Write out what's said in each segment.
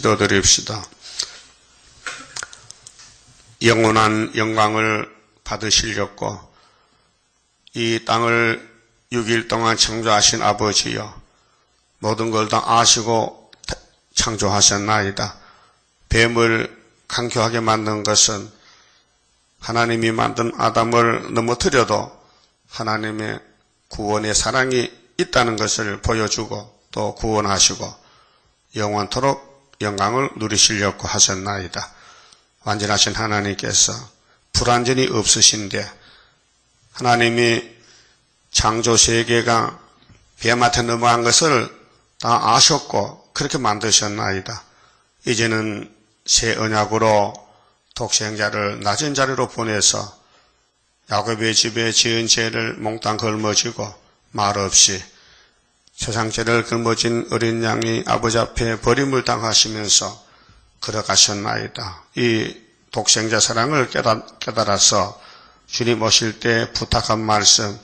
기도드립시다. 영원한 영광을 받으시려고 이 땅을 6일 동안 창조하신 아버지여, 모든 걸 다 아시고 창조하셨나이다. 뱀을 강교하게 만든 것은 하나님이 만든 아담을 넘어뜨려도 하나님의 구원의 사랑이 있다는 것을 보여주고 또 구원하시고 영원토록 영광을 누리시려고 하셨나이다. 완전하신 하나님께서 불완전이 없으신데 하나님이 창조 세계가 뱀한테 넘어간 것을 다 아셨고 그렇게 만드셨나이다. 이제는 새 언약으로 독생자를 낮은 자리로 보내서 야곱의 집에 지은 죄를 몽땅 걸머지고 말없이 세상죄를 걸머진 어린 양이 아버지 앞에 버림을 당하시면서 걸어가셨나이다. 이 독생자 사랑을 깨달아서 주님 오실 때 부탁한 말씀,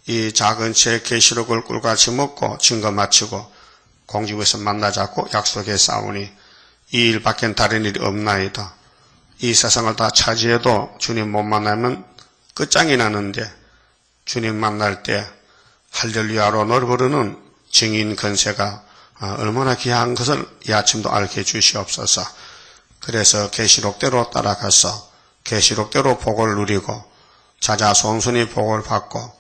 이 작은 책 계시록을 꿀같이 먹고 증거 마치고 공중에서 만나자고 약속해 싸우니 이 일밖엔 다른 일이 없나이다. 이 세상을 다 차지해도 주님 못 만나면 끝장이 나는데 주님 만날 때 할렐루야로 노래 부르는 증인 권세가 얼마나 귀한 것을 이 아침도 알게 해주시옵소서. 그래서 계시록대로 따라가서 계시록대로 복을 누리고 자자손손이 복을 받고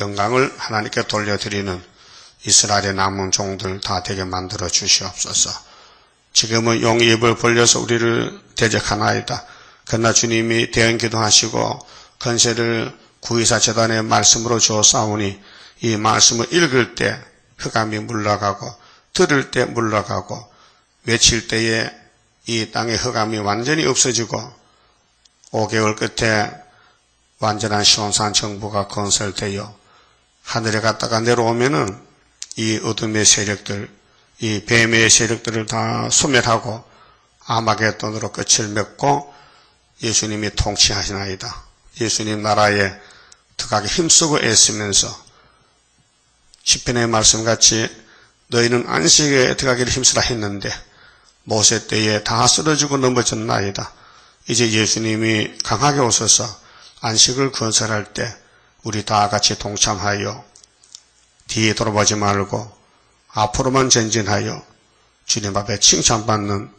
영광을 하나님께 돌려드리는 이스라엘의 남은 종들 다 되게 만들어 주시옵소서. 지금은 용의 입을 벌려서 우리를 대적하나이다. 그러나 주님이 대언 기도하시고 권세를 구의사 재단의 말씀으로 주었사오니 이 말씀을 읽을 때 흑암이 물러가고 들을 때 물러가고 외칠 때에 이 땅의 흑암이 완전히 없어지고 5개월 끝에 완전한 시온산 정부가 건설되어 하늘에 갔다가 내려오면은 이 어둠의 세력들, 이 뱀의 세력들을 다 소멸하고 아마겟돈으로 끝을 맺고 예수님이 통치하시나이다. 예수님 나라에 들어가기 힘쓰고 애쓰면서 시편의 말씀같이 너희는 안식에 들어가기를 힘쓰라 했는데 모세 때에 다 쓰러지고 넘어졌나이다. 이제 예수님이 강하게 오셔서 안식을 건설할 때 우리 다 같이 동참하여 뒤에 돌아보지 말고 앞으로만 전진하여 주님 앞에 칭찬받는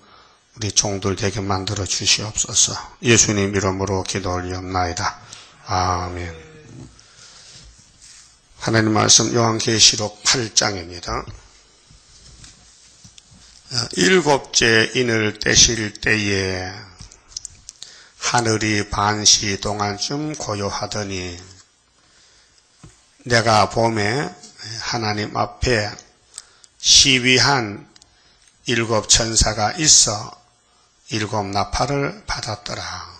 우리 종들 되게 만들어 주시옵소서. 예수님 이름으로 기도 올리옵나이다. 아멘. 하나님 말씀 요한계시록 8장입니다. 일곱째 인을 떼실 때에 하늘이 반시 동안쯤 고요하더니 내가 봄에 하나님 앞에 시위한 7 천사가 있어 7 나팔을 받았더라.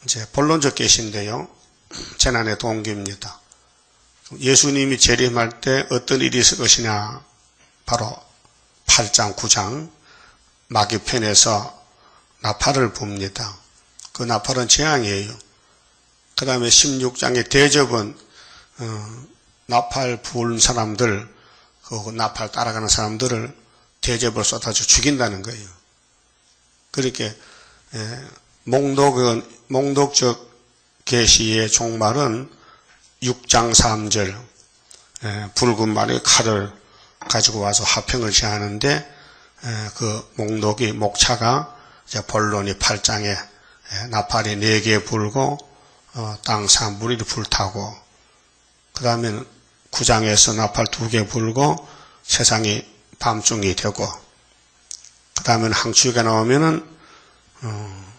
이제 본론적 계시인데요. 재난의 동기입니다. 예수님이 재림할 때 어떤 일이 있을 것이냐. 바로 8장 9장 마귀편에서 나팔을 붑니다. 그 나팔은 재앙이에요. 그 다음에 16장의 대접은 나팔 부은 사람들, 그 나팔 따라가는 사람들을 대접을 쏟아져 죽인다는 거예요. 그렇게 몽독적 계시의 종말은 6장 3절 붉은 말의 칼을 가지고 와서 화평을 제하는데 그 몽독이 목차가 이제 본론이 8장에 나팔이 4개 불고 땅 산물이 불타고 그 다음에는 9장에서 나팔 2개 불고 세상이 밤중이 되고 그 다음에는 항축에 나오면은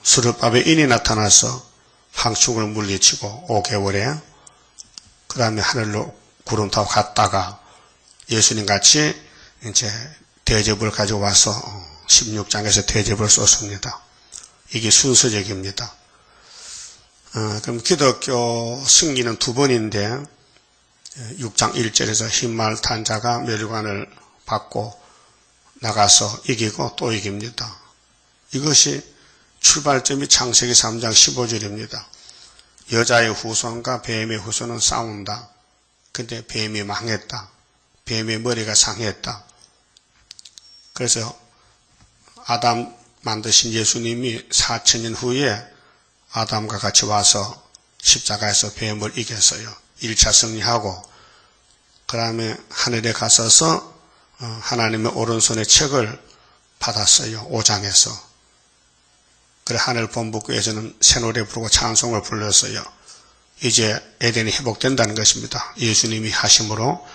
스룹밥에 인이 나타나서 항축을 물리치고 5개월에 그 다음에 하늘로 구름 타고 갔다가 예수님 같이 이제 대접을 가지고 와서 16장에서 대접을 쏟습니다. 이게 순서적입니다. 그럼 기독교 승리는 2번인데 6장 1절에서 흰말 탄 자가 멸관을 받고 나가서 이기고 또 이깁니다. 이것이 출발점이 창세기 3장 15절입니다. 여자의 후손과 뱀의 후손은 싸운다. 근데 뱀이 망했다. 뱀의 머리가 상했다. 그래서 아담 만드신 예수님이 4000년 후에 아담과 같이 와서 십자가에서 뱀을 이겼어요. 1차 승리하고 그 다음에 하늘에 가서서 하나님의 오른손의 책을 받았어요. 5장에서. 그래 하늘 본부교에서는 새 노래 부르고 찬송을 불렀어요. 이제 에덴이 회복된다는 것입니다. 예수님이 하심으로.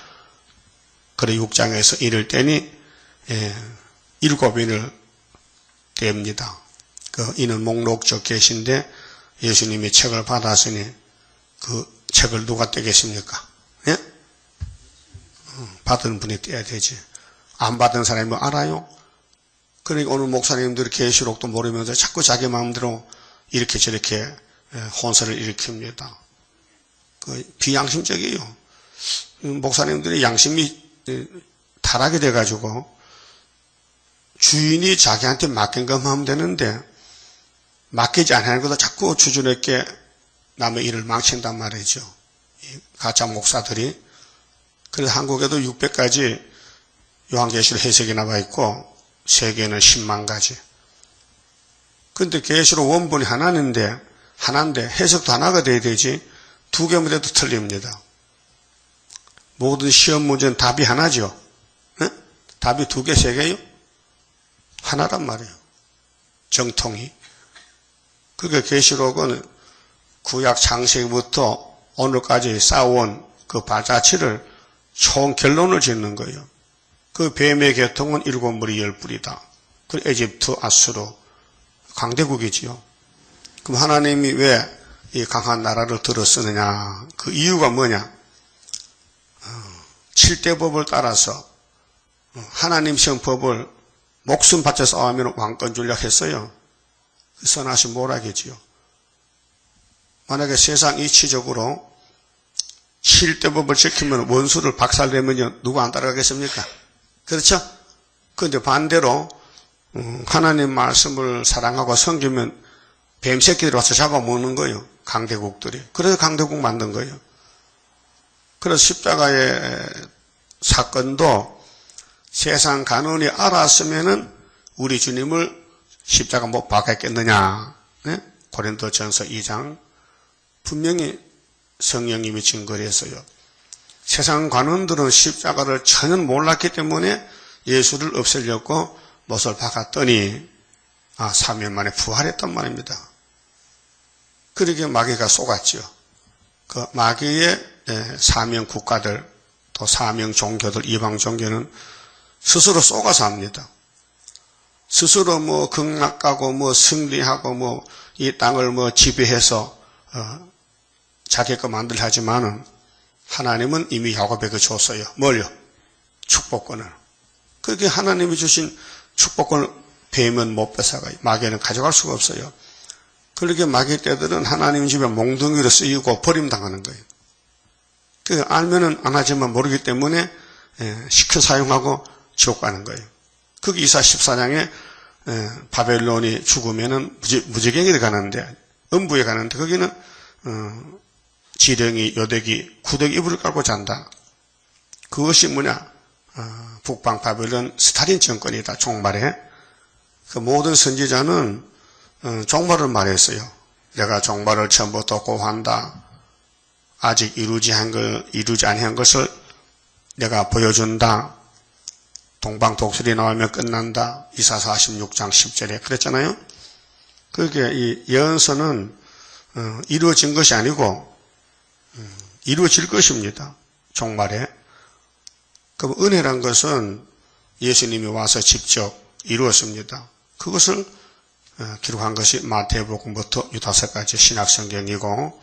그래 6장에서 이를 때니 7인을 뗍니다. 이는 목록적 계신데 예수님이 책을 받았으니 그 책을 누가 떼겠습니까? 예? 받은 분이 떼야 되지. 안 받은 사람이 뭐 알아요? 그러니까 오늘 목사님들이 계시록도 모르면서 자꾸 자기 마음대로 이렇게 저렇게 혼선을 일으킵니다. 비양심적이에요. 목사님들이 양심이 타락이 돼가지고 주인이 자기한테 맡긴 것만 하면 되는데 맡기지 않는 것도 자꾸 주저넘게 남의 일을 망친단 말이죠. 가짜 목사들이. 그래서 한국에도 600가지 요한계시록 해석이 나와 있고 세계에는 10만 가지. 그런데 계시록 원본이 하나인데 해석도 하나가 돼야 되지 2개만 돼도 틀립니다. 모든 시험 문제는 답이 하나죠. 네? 답이 2개, 3개요? 하나란 말이에요. 정통이. 그게 계시록은 구약 창세기부터 오늘까지 쌓아온 그 발자취를 총 결론을 짓는 거예요. 그 뱀의 계통은 7무리 10뿌리다. 그 에집트, 아수르, 강대국이지요. 그럼 하나님이 왜 이 강한 나라를 들었느냐? 그 이유가 뭐냐? 7대법을 따라서 하나님 시험법을 목숨 바쳐 싸우면 왕권 주려고 했어요. 선하신 모락이지요. 만약에 세상 이치적으로 7대법을 지키면 원수를 박살내면 누구 안 따라가겠습니까? 그렇죠? 그런데 반대로 하나님 말씀을 사랑하고 섬기면 뱀새끼들이 와서 잡아먹는 거예요. 강대국들이. 그래서 강대국 만든 거예요. 그래서 십자가의 사건도 세상 간원이 알았으면은 우리 주님을 십자가 못 박았겠느냐. 네? 고린도전서 2장 분명히 성령님이 증거를 했어요. 세상 관원들은 십자가를 전혀 몰랐기 때문에 예수를 없애려고 못을 박았더니 3일 만에 부활했단 말입니다. 그러게 마귀가 속았죠. 그 마귀의 사명 국가들 또 사명 종교들 이방 종교는 스스로 속아서 합니다. 스스로 뭐 극락하고 뭐 승리하고 이 땅을 지배해서 자기 거 만들려 하지만은 하나님은 이미 야곱에게 줬어요. 뭘요? 축복권을. 그렇게 하나님이 주신 축복권을 뱀은 못 뺏어가요. 마귀는 가져갈 수가 없어요. 그렇게 마귀 떼들은 하나님 집에 몽둥이로 쓰이고 버림당하는 거예요. 그 알면은 안 하지만 모르기 때문에 시켜 사용하고 지옥 가는 거예요. 그게 이사 14장에 바벨론이 죽으면은 무지경에 가는데 음부에 가는데 거기는 지렁이, 요대기, 구더기 이불을 깔고 잔다. 그것이 뭐냐? 북방 바벨론 스탈린 정권이다. 종말에. 그 모든 선지자는 종말을 말했어요. 내가 종말을 처음부터 고한다. 아직 이루지 아니한 것을 내가 보여준다. 동방 독수리 나오면 끝난다. 이사 46장 10절에 그랬잖아요. 그게 이 예언서는 이루어진 것이 아니고 이루어질 것입니다. 종말에. 그럼 은혜란 것은 예수님이 와서 직접 이루었습니다. 그것을 기록한 것이 마태복음부터 유다서까지 신약성경이고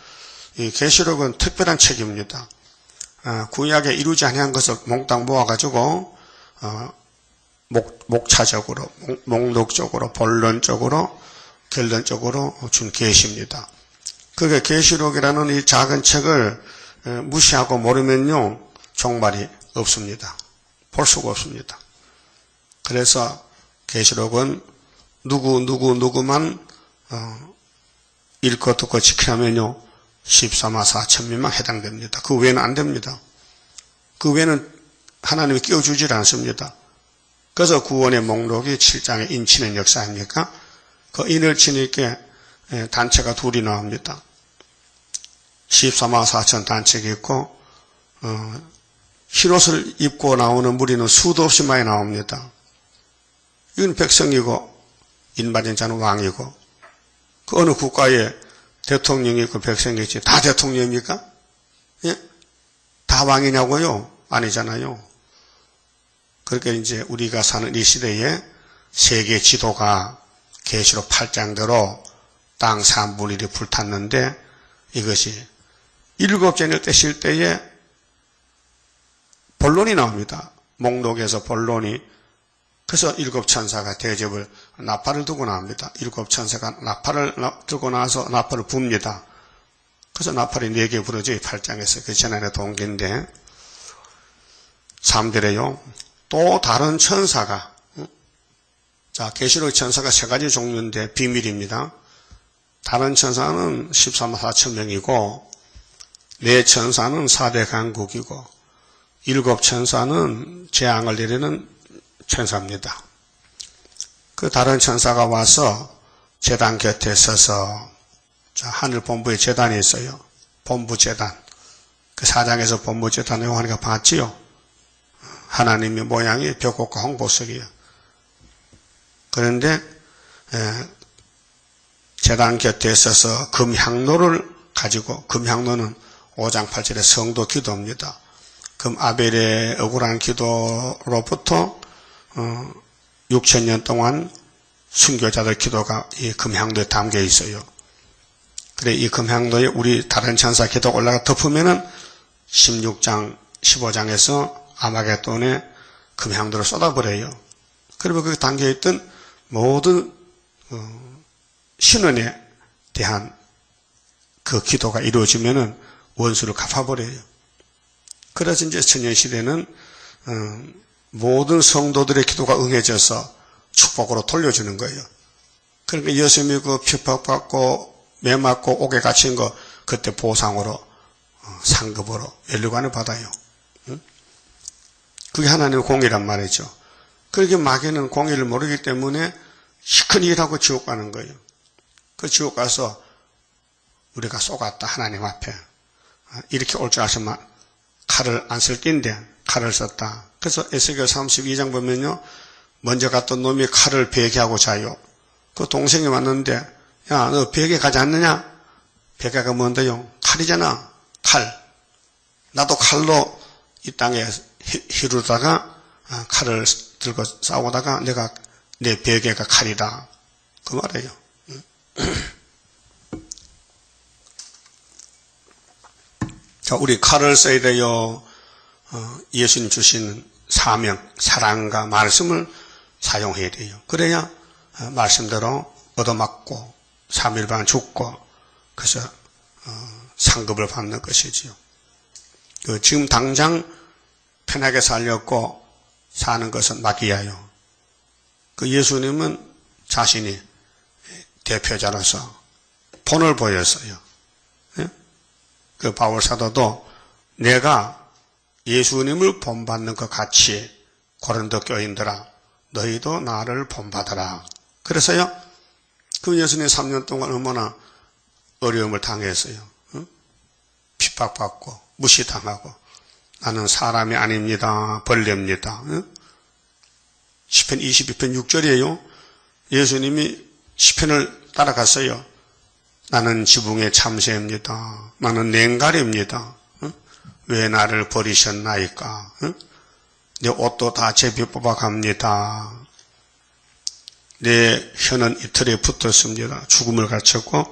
이 계시록은 특별한 책입니다. 구약에 이루지 아니한 것을 몽땅 모아가지고 목차적으로, 목록적으로, 본론적으로, 결론적으로 준 계시입니다. 그게 계시록이라는 이 작은 책을 무시하고 모르면요 종말이 없습니다. 볼 수가 없습니다. 그래서 계시록은 누구만 읽고 듣고 지키려면요 14만 4천명만 해당됩니다. 그 외에는 안 됩니다. 그 외에는 하나님이 끼워주질 않습니다. 그래서 구원의 목록이 7장에 인치는 역사 아닙니까? 그 인을 치니까 단체가 둘이 나옵니다. 14만 4천 단체가 있고 흰옷을 입고 나오는 무리는 수도 없이 많이 나옵니다. 이건 백성이고 인받은 자는 왕이고 그 어느 국가에 대통령이 있고 백성이 있지 다 대통령입니까? 예? 다 왕이냐고요? 아니잖아요. 그렇게 이제 우리가 사는 이 시대에 세계 지도가 계시록 8장대로 땅 3분의 1이 불탔는데 이것이 7째를 떼실 때에 본론이 나옵니다. 목록에서 본론이. 그래서 7천사가 대접을 나팔을 두고 나옵니다. 7천사가 나팔을 들고 나서 나팔을 붑니다. 그래서 나팔이 4개 부러져요. 8장에서. 그 지난해 동기인데 3절에요. 또 다른 천사가 자 계시록 천사가 3가지 종류인데 비밀입니다. 다른 천사는 14만 4천 명이고 4천사는 4대 강국이고 7천사는 재앙을 내리는 천사입니다. 그 다른 천사가 와서 제단 곁에 서서 자 하늘 본부에 제단이 있어요. 본부 제단. 그 4장에서 본부 제단 요한이가 봤지요. 하나님의 모양이 벽곡과 홍보석이에요. 그런데 제단 곁에 있어서 금향로를 가지고 금향로는 5장 8절의 성도 기도입니다. 금 아벨의 억울한 기도로부터 6,000년 동안 순교자들 기도가 이 금향로에 담겨 있어요. 그래 이 금향로에 우리 다른 천사 기도가 올라가 덮으면은 16장 15장에서 아마겟돈에 금향로를 쏟아버려요. 그리고 거기 담겨있던 모든 신원에 대한 그 기도가 이루어지면은 원수를 갚아버려요. 그래서 이제 천년시대는 모든 성도들의 기도가 응해져서 축복으로 돌려주는 거예요. 그러니까 예수님이 그 핍박받고 매 맞고 옥에 갇힌 거 그때 보상으로 상급으로 면류관을 받아요. 그게 하나님의 공의란 말이죠. 그렇게 마귀는 공의를 모르기 때문에 시큰 일하고 지옥 가는 거예요. 그 지옥 가서 우리가 속았다 하나님 앞에 이렇게 올 줄 아시면 칼을 안 쓸 낀데 칼을 썼다. 그래서 에스겔 32장 보면요. 먼저 갔던 놈이 칼을 베개 하고 자요. 그 동생이 왔는데 야 너 베개 가지 않느냐? 베개가 뭔데요? 칼이잖아. 칼. 나도 칼로 이 땅에 히루다가 칼을 들고 싸우다가 내가 내 베개가 칼이다. 그 말이에요. 자, 우리 칼을 써야 돼요. 예수님 주신 사명, 사랑과 말씀을 사용해야 돼요. 그래야 말씀대로 얻어맞고 3일반 죽고 그래서 상급을 받는 것이지요. 지금 당장 편하게 살려고 사는 것은 마귀야요. 그 예수님은 자신이 대표자로서 본을 보였어요. 그 바울 사도도 내가 예수님을 본받는 것 같이 고린도 교인들아 너희도 나를 본받아라. 그래서요 그 예수님 3년 동안 얼마나 어려움을 당했어요. 핍박받고 무시당하고 나는 사람이 아닙니다. 벌레입니다. 시편 22편 6절이에요. 예수님이 시편을 따라갔어요. 나는 지붕의 참새입니다. 나는 냉갈입니다. 왜 나를 버리셨나이까? 내 옷도 다 제비 뽑아갑니다. 내 혀는 이틀에 붙었습니다. 죽음을 갖췄고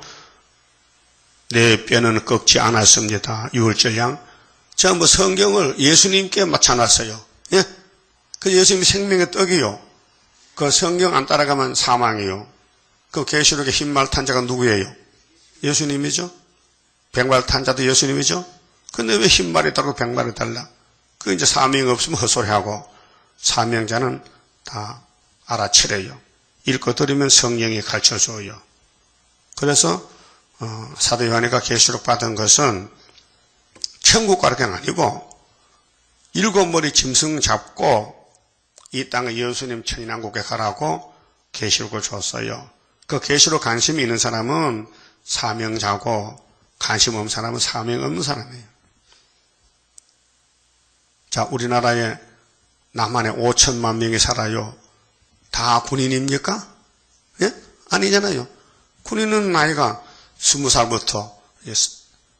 내 뼈는 꺾지 않았습니다. 유월절양. 전부 성경을 예수님께 맞춰놨어요. 예? 그 예수님이 생명의 떡이요. 그 성경 안 따라가면 사망이요. 그 계시록의 흰말 탄 자가 누구예요? 예수님이죠. 백말 탄 자도 예수님이죠. 근데 왜 흰말이 다르고 백말이 달라? 그 이제 사명이 없으면 헛소리하고 사명자는 다 알아채려요. 읽고 들으면 성령이 가르쳐줘요. 그래서 사도 요한이가 계시록 받은 것은 천국 가는 게 아니고 7머리 짐승 잡고 이 땅에 예수님 천인왕국에 가라고 계시록을 줬어요. 그 계시록 관심이 있는 사람은 사명자고 관심 없는 사람은 사명 없는 사람이에요. 자, 우리나라에 남한에 5천만 명이 살아요. 다 군인입니까? 예? 아니잖아요. 군인은 나이가 20살부터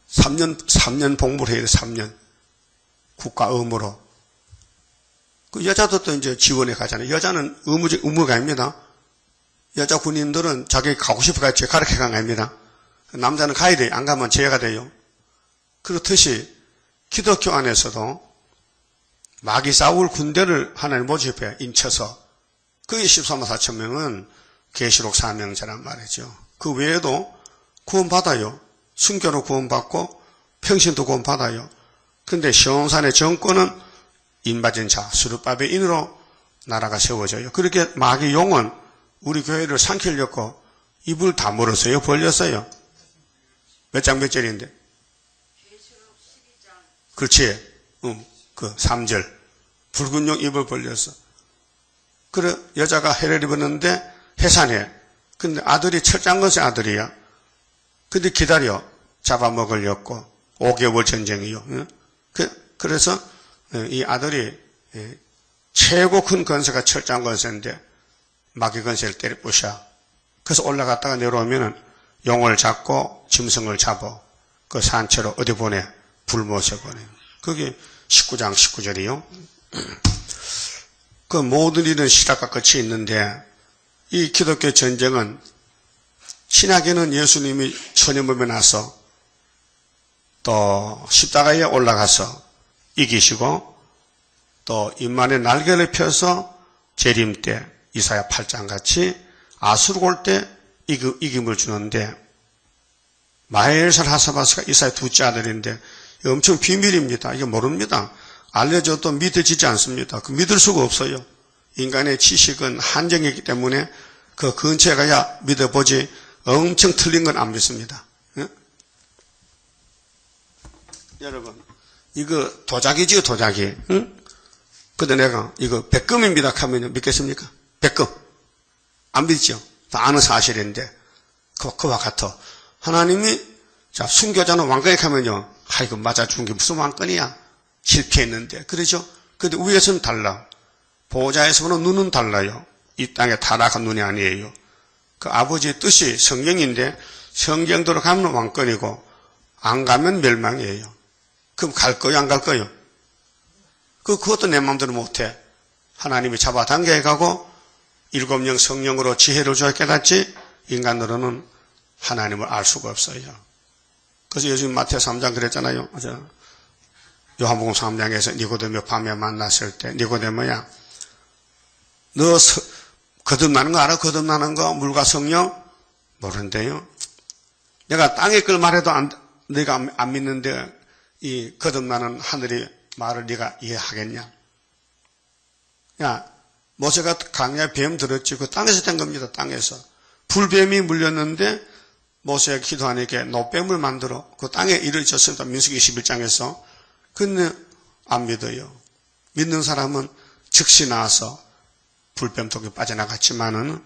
3년 복무를 해야 돼, 3년. 국가 의무로. 그 여자도 또 이제 지원에 가잖아요. 여자는 의무가 아닙니다. 여자 군인들은 자기 가고 싶어가 지 가르쳐 간 겁니다. 남자는 가야 돼요. 안 가면 죄가 돼요. 그렇듯이 기독교 안에서도 마귀 싸울 군대를 하나님 모집해 인쳐서 그게 13만 4천 명은 계시록 사명자란 말이죠. 그 외에도 구원받아요. 순교로 구원받고 평신도 구원받아요. 근데 시온산의 정권은 인받은 자, 수르바벨 인으로 나라가 세워져요. 그렇게 마귀 용은 우리 교회를 삼키려고 입을 다물었어요. 벌렸어요. 몇 장 몇 절인데? 그렇지. 그 3절. 붉은 용 입을 벌렸어. 그래, 여자가 해를 입었는데 해산해. 근데 아들이 철장것의 아들이야. 근데 기다려. 잡아먹으려고. 5개월 전쟁이요. 그래서 이 아들이 최고 큰 건세가 철장건세인데 마귀 건세를 때려 부셔. 그래서 올라갔다가 내려오면은 용을 잡고 짐승을 잡아. 그 산채로 어디 보내? 불못에 보내. 그게 19장 19절이요. 그 모든 일은 시작과 끝이 있는데 이 기독교 전쟁은 신약에는 예수님이 천연범에 나서 또 십자가에 올라가서 이기시고 또 인만의 날개를 펴서 재림 때 이사야 8장 같이 아수르 올 때 이김을 주는데 마엘살 하사바스가 이사야 둘째 아들인데 엄청 비밀입니다. 이게 모릅니다. 알려줘도 믿어지지 않습니다. 그 믿을 수가 없어요. 인간의 지식은 한정이기 때문에 그 근처에 가야 믿어보지 엄청 틀린 건 안 믿습니다. 예? 여러분 이거 도자기지요 도자기. 응? 근데 내가 이거 백금입니다 하면 믿겠습니까? 백금. 안 믿죠? 다 아는 사실인데 그와 같아. 하나님이 자 순교자는 왕권에 가면요. 이거 맞아 죽은 게 무슨 왕권이야? 실패했는데 그러죠? 근데 위에서는 달라. 보호자에서는 눈은 달라요. 이 땅에 타락한 눈이 아니에요. 그 아버지의 뜻이 성경인데 성경대로 가면 왕권이고 안 가면 멸망이에요. 그럼 갈 거요 안 갈 거요? 그것도 내 마음대로 못해. 하나님이 잡아당겨 가고 일곱 영 성령으로 지혜를 줘야 깨닫지 인간으로는 하나님을 알 수가 없어요. 그래서 요즘 마태오 3장 그랬잖아요. 요한복음 3장에서 니고데모 밤에 만났을 때 니고데모야 너 거듭나는 거 알아? 거듭나는 거 물과 성령? 모른대요. 내가 땅의 걸 말해도 네가 안 믿는데 이 거듭나는 하늘의 말을 네가 이해하겠냐? 야 모세가 강야에 뱀 들었지. 그 땅에서 된 겁니다. 땅에서. 불뱀이 물렸는데 모세가 기도하니까 노뱀을 만들어 그 땅에 이르졌습니다. 민수기 21장에서. 근데 안 믿어요. 믿는 사람은 즉시 나와서 불뱀 독에 빠져나갔지만은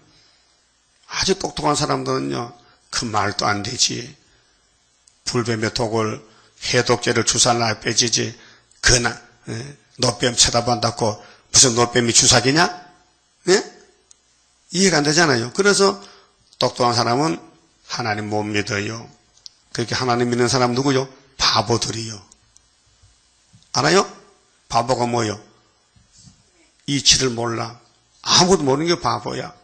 아주 똑똑한 사람들은요. 그 말도 안 되지. 불뱀의 독을 해독제를 주사나 빼지지. 노뱀 쳐다본다고 무슨 노뱀이 주사기냐? 예? 이해가 안 되잖아요. 그래서 똑똑한 사람은 하나님 못 믿어요. 그렇게 하나님 믿는 사람 누구요? 바보들이요. 알아요? 바보가 뭐요? 이치를 몰라. 아무도 모르는 게 바보야.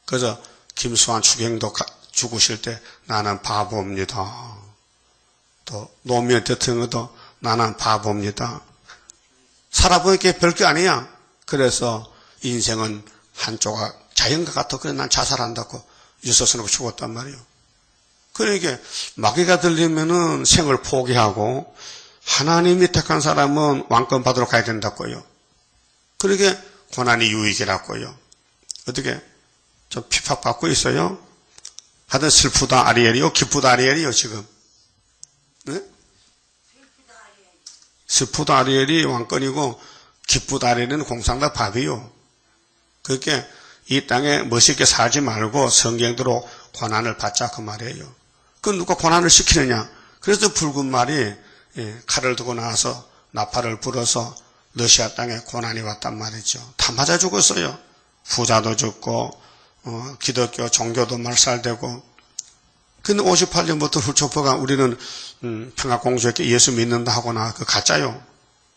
그래서 김수환 추경도 죽으실 때 나는 바보입니다. 또 노무현 대통령도 나는 바보입니다. 살아보니까 별게 아니야. 그래서 인생은 한조각 자연과 같아. 그래 난 자살한다고 유서스놓고 죽었단 말이에요. 그러니까 마귀가 들리면은 생을 포기하고 하나님이 택한 사람은 왕권 받으러 가야 된다고요. 그러게 고난이 유익이라고요. 어떻게 좀 핍박받고 있어요? 하여튼 슬프다 아리엘이요? 기쁘다 아리엘이요 지금? 네? 슬프다 아리엘이 왕권이고 기쁘다리는 공상당 밥이요. 그렇게 이 땅에 멋있게 살지 말고 성경대로 고난을 받자 그 말이에요. 그 누가 고난을 시키느냐? 그래서 붉은 말이 칼을 두고 나와서 나팔을 불어서 러시아 땅에 고난이 왔단 말이죠. 다 맞아 죽었어요. 부자도 죽고 기독교 종교도 말살되고. 근데 58년부터 훌초퍼가 우리는 평화공주에게 예수 믿는다 하거나 그 가짜요.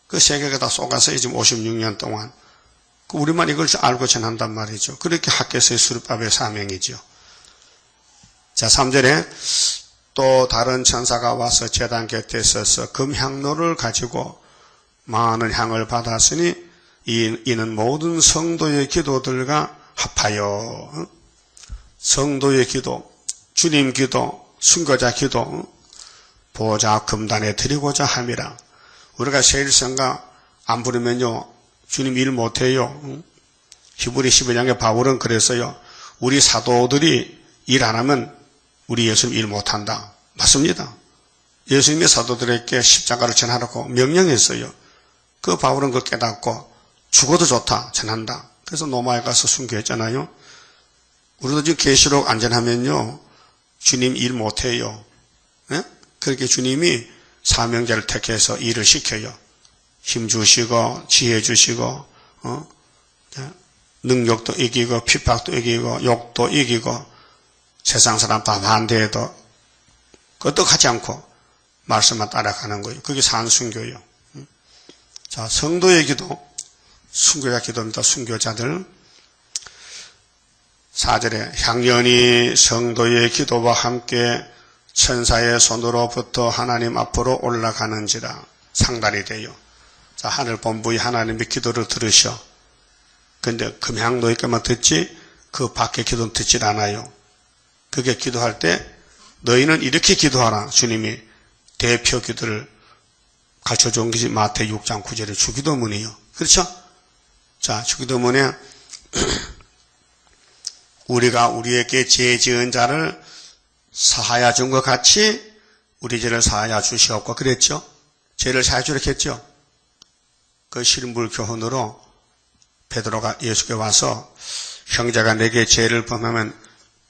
그 세계가 다 쏘가서 지금 56년 동안 우리만 이걸 알고 전한단 말이죠. 그렇게 학교에서의 수르밥의 사명이죠. 자, 3절에 또 다른 천사가 와서 제단 곁에 서서 금향로를 가지고 많은 향을 받았으니 이는 모든 성도의 기도들과 합하여 성도의 기도, 주님 기도, 순교자 기도, 보좌 금단에 드리고자 함이라. 우리가 세일성가 안 부르면요 주님 일 못해요. 히브리 11장의 바울은 그랬어요. 우리 사도들이 일 안 하면 우리 예수님 일 못한다. 맞습니다. 예수님의 사도들에게 십자가를 전하라고 명령했어요. 그 바울은 그걸 깨닫고 죽어도 좋다 전한다. 그래서 로마에 가서 순교했잖아요. 우리도 지금 계시록 안전하면요 주님 일 못해요. 예? 그렇게 주님이 사명자를 택해서 일을 시켜요. 힘 주시고 지혜 주시고 능력도 이기고 핍박도 이기고 욕도 이기고 세상 사람 다 반대해도 그것도 하지 않고 말씀만 따라가는 거예요. 그게 산순교예요. 자, 성도의 기도, 순교자 기도입니다. 순교자들. 4절에 향연이 성도의 기도와 함께 천사의 손으로부터 하나님 앞으로 올라가는지라. 상달이 돼요. 자, 하늘 본부의 하나님의 기도를 들으셔. 근데 금향노예께만 듣지 그 밖의 기도는 듣질 않아요. 그게 기도할 때 너희는 이렇게 기도하라. 주님이 대표 기도를 가르쳐준 것이 마태 6장 9절의 주기도문이에요. 그렇죠? 자, 주기도문에 우리가 우리에게 죄 지은 자를 사하여 준 것 같이 우리 죄를 사하여 주시옵고 그랬죠? 죄를 사하여 주라 했죠? 그 실물 교훈으로 베드로가 예수께 와서 형제가 내게 죄를 범하면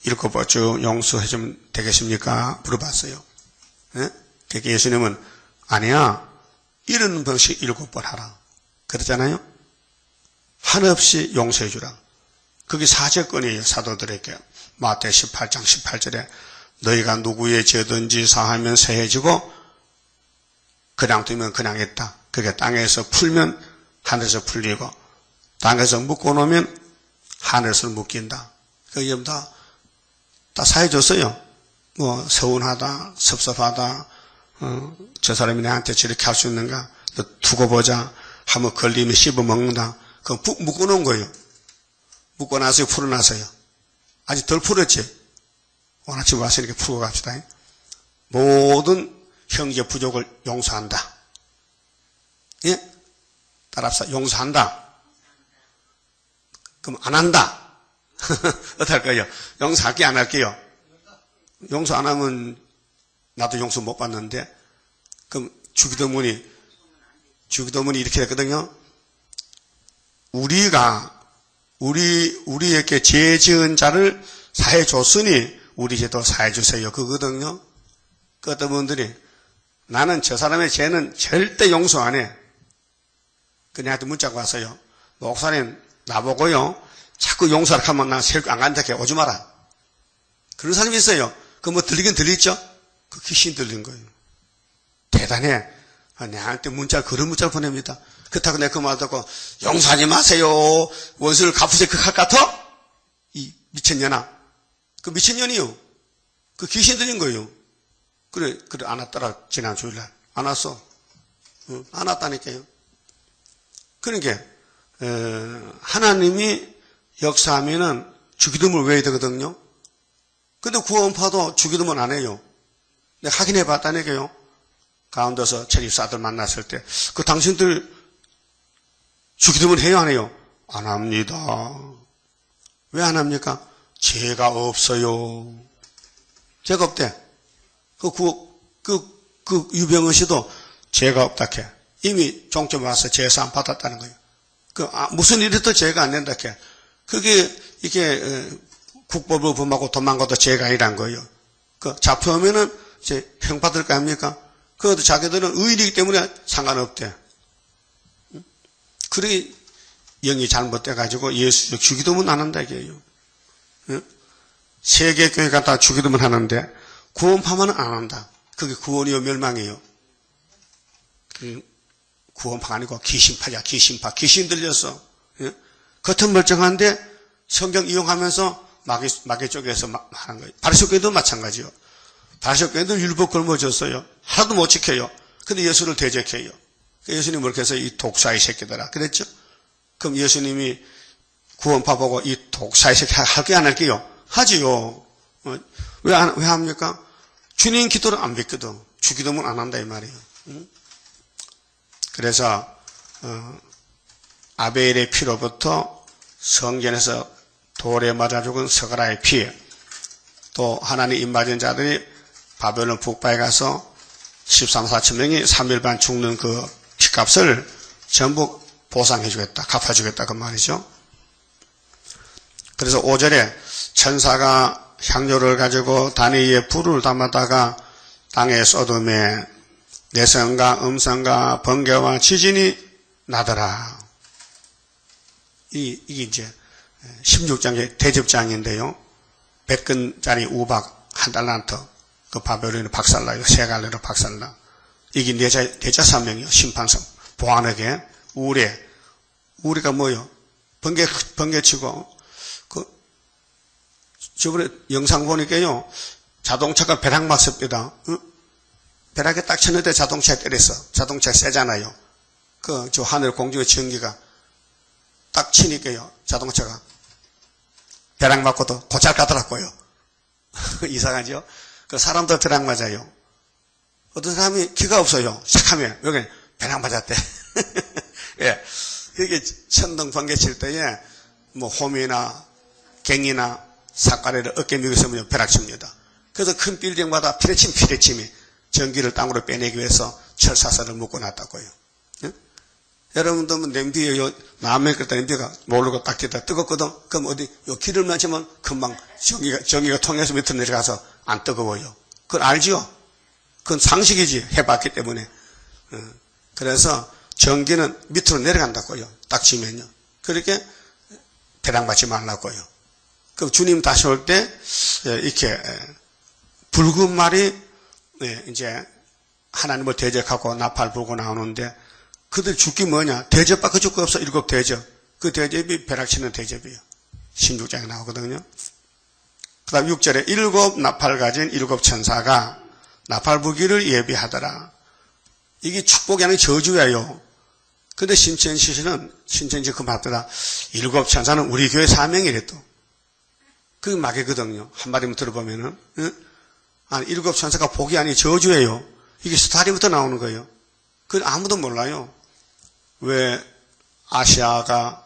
7번 용서해 주면 되겠습니까? 물어봤어요. 네? 그러니까 예수님은 아니야. 70번씩 7번 하라. 그랬잖아요. 한없이 용서해 주라. 그게 사제권이에요. 사도들에게. 마태 18장 18절에 너희가 누구의 죄든지 사하면 세해지고 그냥 두면 그냥 했다. 그게 땅에서 풀면 하늘에서 풀리고 땅에서 묶어 놓으면 하늘에서 묶인다. 그게 다 사해줬어요. 뭐 서운하다, 섭섭하다, 저 사람이 나한테 저렇게 할 수 있는가? 두고 보자. 한번 걸리면 씹어먹는다. 그럼 묶어놓은 거예요. 묶어놨어요? 풀어놨어요? 아직 덜 풀었지? 오늘 아침 와서 이렇게 풀고 갑시다. 모든 형제 부족을 용서한다. 예? 따라합시다. 용서한다. 그럼 안 한다. 어떻게 할까요? 용서할게요? 안 할게요? 용서 안 하면 나도 용서 못 받는데 그럼 주기도문이 이렇게 됐거든요. 우리에게 죄 지은 자를 사해 줬으니 우리 죄도 사해 주세요. 그거거든요. 그 어떤 분들이 나는 저 사람의 죄는 절대 용서 안 해. 그녀한테 문자가 왔어요. 목사님 나보고요. 자꾸 용서를 하면 나 세력 안 간다게 오지 마라. 그런 사람이 있어요. 그 뭐 들리긴 들리죠? 그 귀신 들린 거예요. 대단해. 내한테 그런 문자를 보냅니다. 그렇다고 내가 그 말 듣고 용서하지 마세요. 원수를 갚으세요. 그 할 것 같아? 이 미친년아. 그 미친년이요. 그 귀신 들린 거예요. 그래 안 왔더라. 지난 주일날. 안 왔어. 안 왔다니까요. 그러니까 하나님이 역사하면은 주기도문을 외워야 되거든요. 근데 구원파도 주기도문 안 해요. 내가 확인해 봤다니까요. 가운데서 체립사들 만났을 때 그 당신들 주기도문 해요 안 해요? 안 합니다. 왜 안 합니까? 죄가 없어요. 죄가 없대. 그 유병헌 씨도 죄가 없다 해. 이미 종점 와서 죄사함 받았다는 거예요. 무슨 일이 더 죄가 안 된다, 이렇게. 이게, 국법을 범하고 도망가도 죄가 아니란 거예요. 잡혀오면은 이제 형 받을 거 아닙니까? 그것도 자기들은 의인이기 때문에 상관없대. 그러게 영이 잘못돼가지고 예수 주기도문 안 한다, 이게요. 세계 교회가 다 주기도문 하는데, 구원파만은 안 한다. 그게 구원이요, 멸망이요. 구원파가 아니고 귀신파야, 귀신파. 귀신 들렸어. 예? 겉은 멀쩡한데 성경 이용하면서 마귀 쪽에서 하는 거예요. 바리새교회도 마찬가지요. 바리새교회도 율법 걸머졌어요. 하나도 못 지켜요. 근데 예수를 대적해요. 예수님 그렇게 해서 이 독사의 새끼들아 그랬죠. 그럼 예수님이 구원파 보고 이 독사의 새끼 할게 안 할게요? 하지요. 왜 합니까? 주님 기도를 안 믿거든. 주기도문 안 한다 이 말이에요. 그래서 아벨의 피로부터 성전에서 돌에 맞아 죽은 스가랴의 피, 또 하나님 입맞은 자들이 바벨론 북바에 가서 13, 4천 명이 3일 반 죽는 그 피값을 전부 보상해 주겠다, 갚아주겠다 그 말이죠. 그래서 5절에 천사가 향료를 가지고 단위에 불을 담았다가 땅에 쏟음에 내성과 음성과 번개와 지진이 나더라. 이게 이제 16장의 대접장인데요. 100근짜리 우박 한 달란트, 그 바벨론이 박살나요. 세 갈래로 박살나. 이게 내자 사명이요. 심판성. 보안에게 우레가 뭐요? 번개치고, 저번에 영상 보니까요. 자동차가 벼락 맞습니다. 벼락에 딱 쳤는데 자동차에 때렸어. 자동차 세잖아요. 저 하늘 공중의 전기가 딱 치니까요. 자동차가 벼락 맞고도 곧잘 가더라고요. 이상하죠? 사람도 벼락 맞아요. 어떤 사람이 기가 없어요. 착하면 여기 벼락 맞았대. 예. 이게 천둥 번개 칠 때에 뭐 홈이나 갱이나 삿가래를 어깨 미국에서 벼락 칩니다. 그래서 큰 빌딩마다 피레침이 전기를 땅으로 빼내기 위해서 철사선을 묶어 놨다고요. 예? 여러분도 냄비에 라면 끓일 때 냄비가 모르고 딱 기다 뜨겁거든. 그럼 어디 요 기름을 맞으면 금방 전기가 통해서 밑으로 내려가서 안 뜨거워요. 그걸 알죠? 그건 상식이지. 해봤기 때문에. 그래서 전기는 밑으로 내려간다고요. 딱 지면요. 그렇게 배당 받지 말라고요. 그럼 주님 다시 올 때 이렇게 붉은 말이 이제 하나님을 대적하고 나팔 불고 나오는데 그들 죽기 뭐냐? 대접밖에 줄 거 없어. 7 대접. 그 대접이 벼락치는 대접이에요. 16장에 나오거든요. 그 다음 6절에 7 나팔 가진 7 천사가 나팔 불기를 예비하더라. 이게 축복이 아닌 저주예요. 근데 신천지 그 말보다 7 천사는 우리 교회 사명이래 또. 그게 막이거든요. 한마디만 들어보면은. 아니, 7 천사가 복이 아니 저주예요. 이게 스타리부터 나오는 거예요. 그걸 아무도 몰라요. 왜 아시아가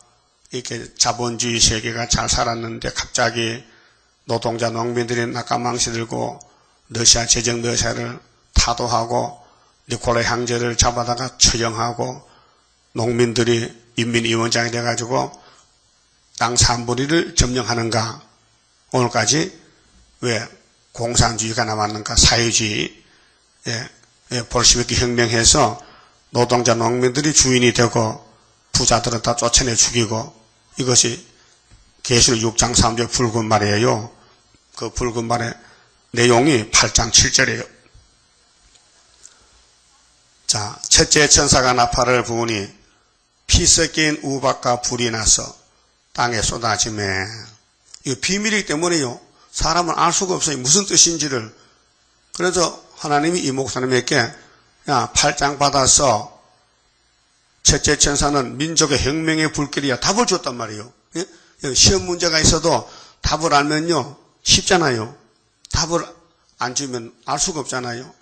이렇게 자본주의 세계가 잘 살았는데 갑자기 노동자 농민들이 낙가망시 들고 러시아 제정 러시아를 타도하고 니콜라 형제를 잡아다가 처형하고 농민들이 인민위원장이 돼가지고 땅 3분의 1을 점령하는가. 오늘까지 왜 공산주의가 남았는가. 사회주의. 볼시비키 혁명해서 노동자 농민들이 주인이 되고 부자들은 다 쫓아내 죽이고 이것이 계시록 6장 3절 붉은 말이에요. 그 붉은 말의 내용이 8장 7절이에요. 자, 첫째 천사가 나팔을 부으니 피 섞인 우박과 불이 나서 땅에 쏟아지매. 이거 비밀이기 때문에요. 사람은 알 수가 없어요. 무슨 뜻인지를. 그래서 하나님이 이 목사님에게 야, 8장 받아서 첫째 천사는 민족의 혁명의 불길이야. 답을 줬단 말이에요. 예? 시험 문제가 있어도 답을 알면요. 쉽잖아요. 답을 안 주면 알 수가 없잖아요.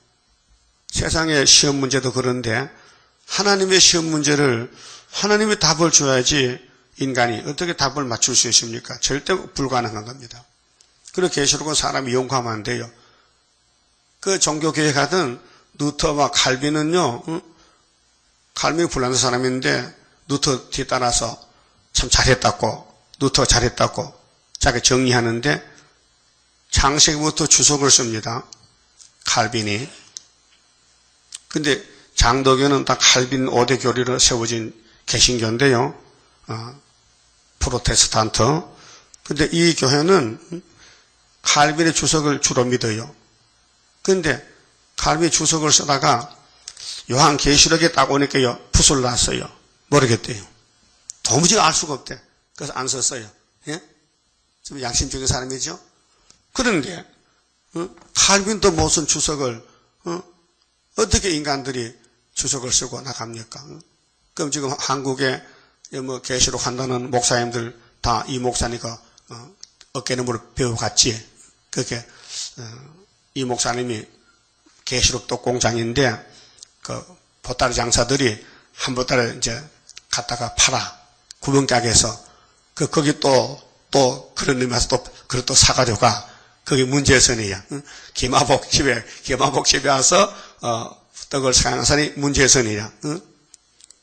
세상의 시험 문제도 그런데 하나님의 시험 문제를 하나님이 답을 줘야지 인간이 어떻게 답을 맞출 수 있습니까? 절대 불가능한 겁니다. 그리고 계시록은 사람이 용감하면 안 돼요. 그 종교교회 가든 루터와 칼빈은요. 칼빈이 불란서 사람인데 루터 뒤따라서 참 잘했다고, 루터가 잘했다고 자기 정리하는데 창세기부터 주석을 씁니다. 칼빈이. 근데 장도교는 다 칼빈 5대 교리로 세워진 개신교인데요. 프로테스탄트. 근데 이 교회는 칼빈의 주석을 주로 믿어요. 근데 칼빈의 주석을 쓰다가 요한계시록에 딱 오니까요, 풋을 놨어요. 모르겠대요. 도무지 알 수가 없대. 그래서 안 썼어요. 예? 좀 양심적인 사람이죠? 그런데, 칼빈도 무슨 주석을, 어떻게 인간들이 주석을 쓰고 나갑니까? 그럼 지금 한국에 뭐 계시록 한다는 목사님들 다 이 목사니까 어깨너머로 배워갔지. 그렇게 이 목사님이 계시록도 공장인데 그 보따리 장사들이 한 보따리 이제 갖다가 팔아 구멍가게에서 거기 또 그런 의미에서 그걸 또 사가지고 가. 그게 문제선이야. 기마복집에 와서 떡을 사가는 사람이 문제선이야.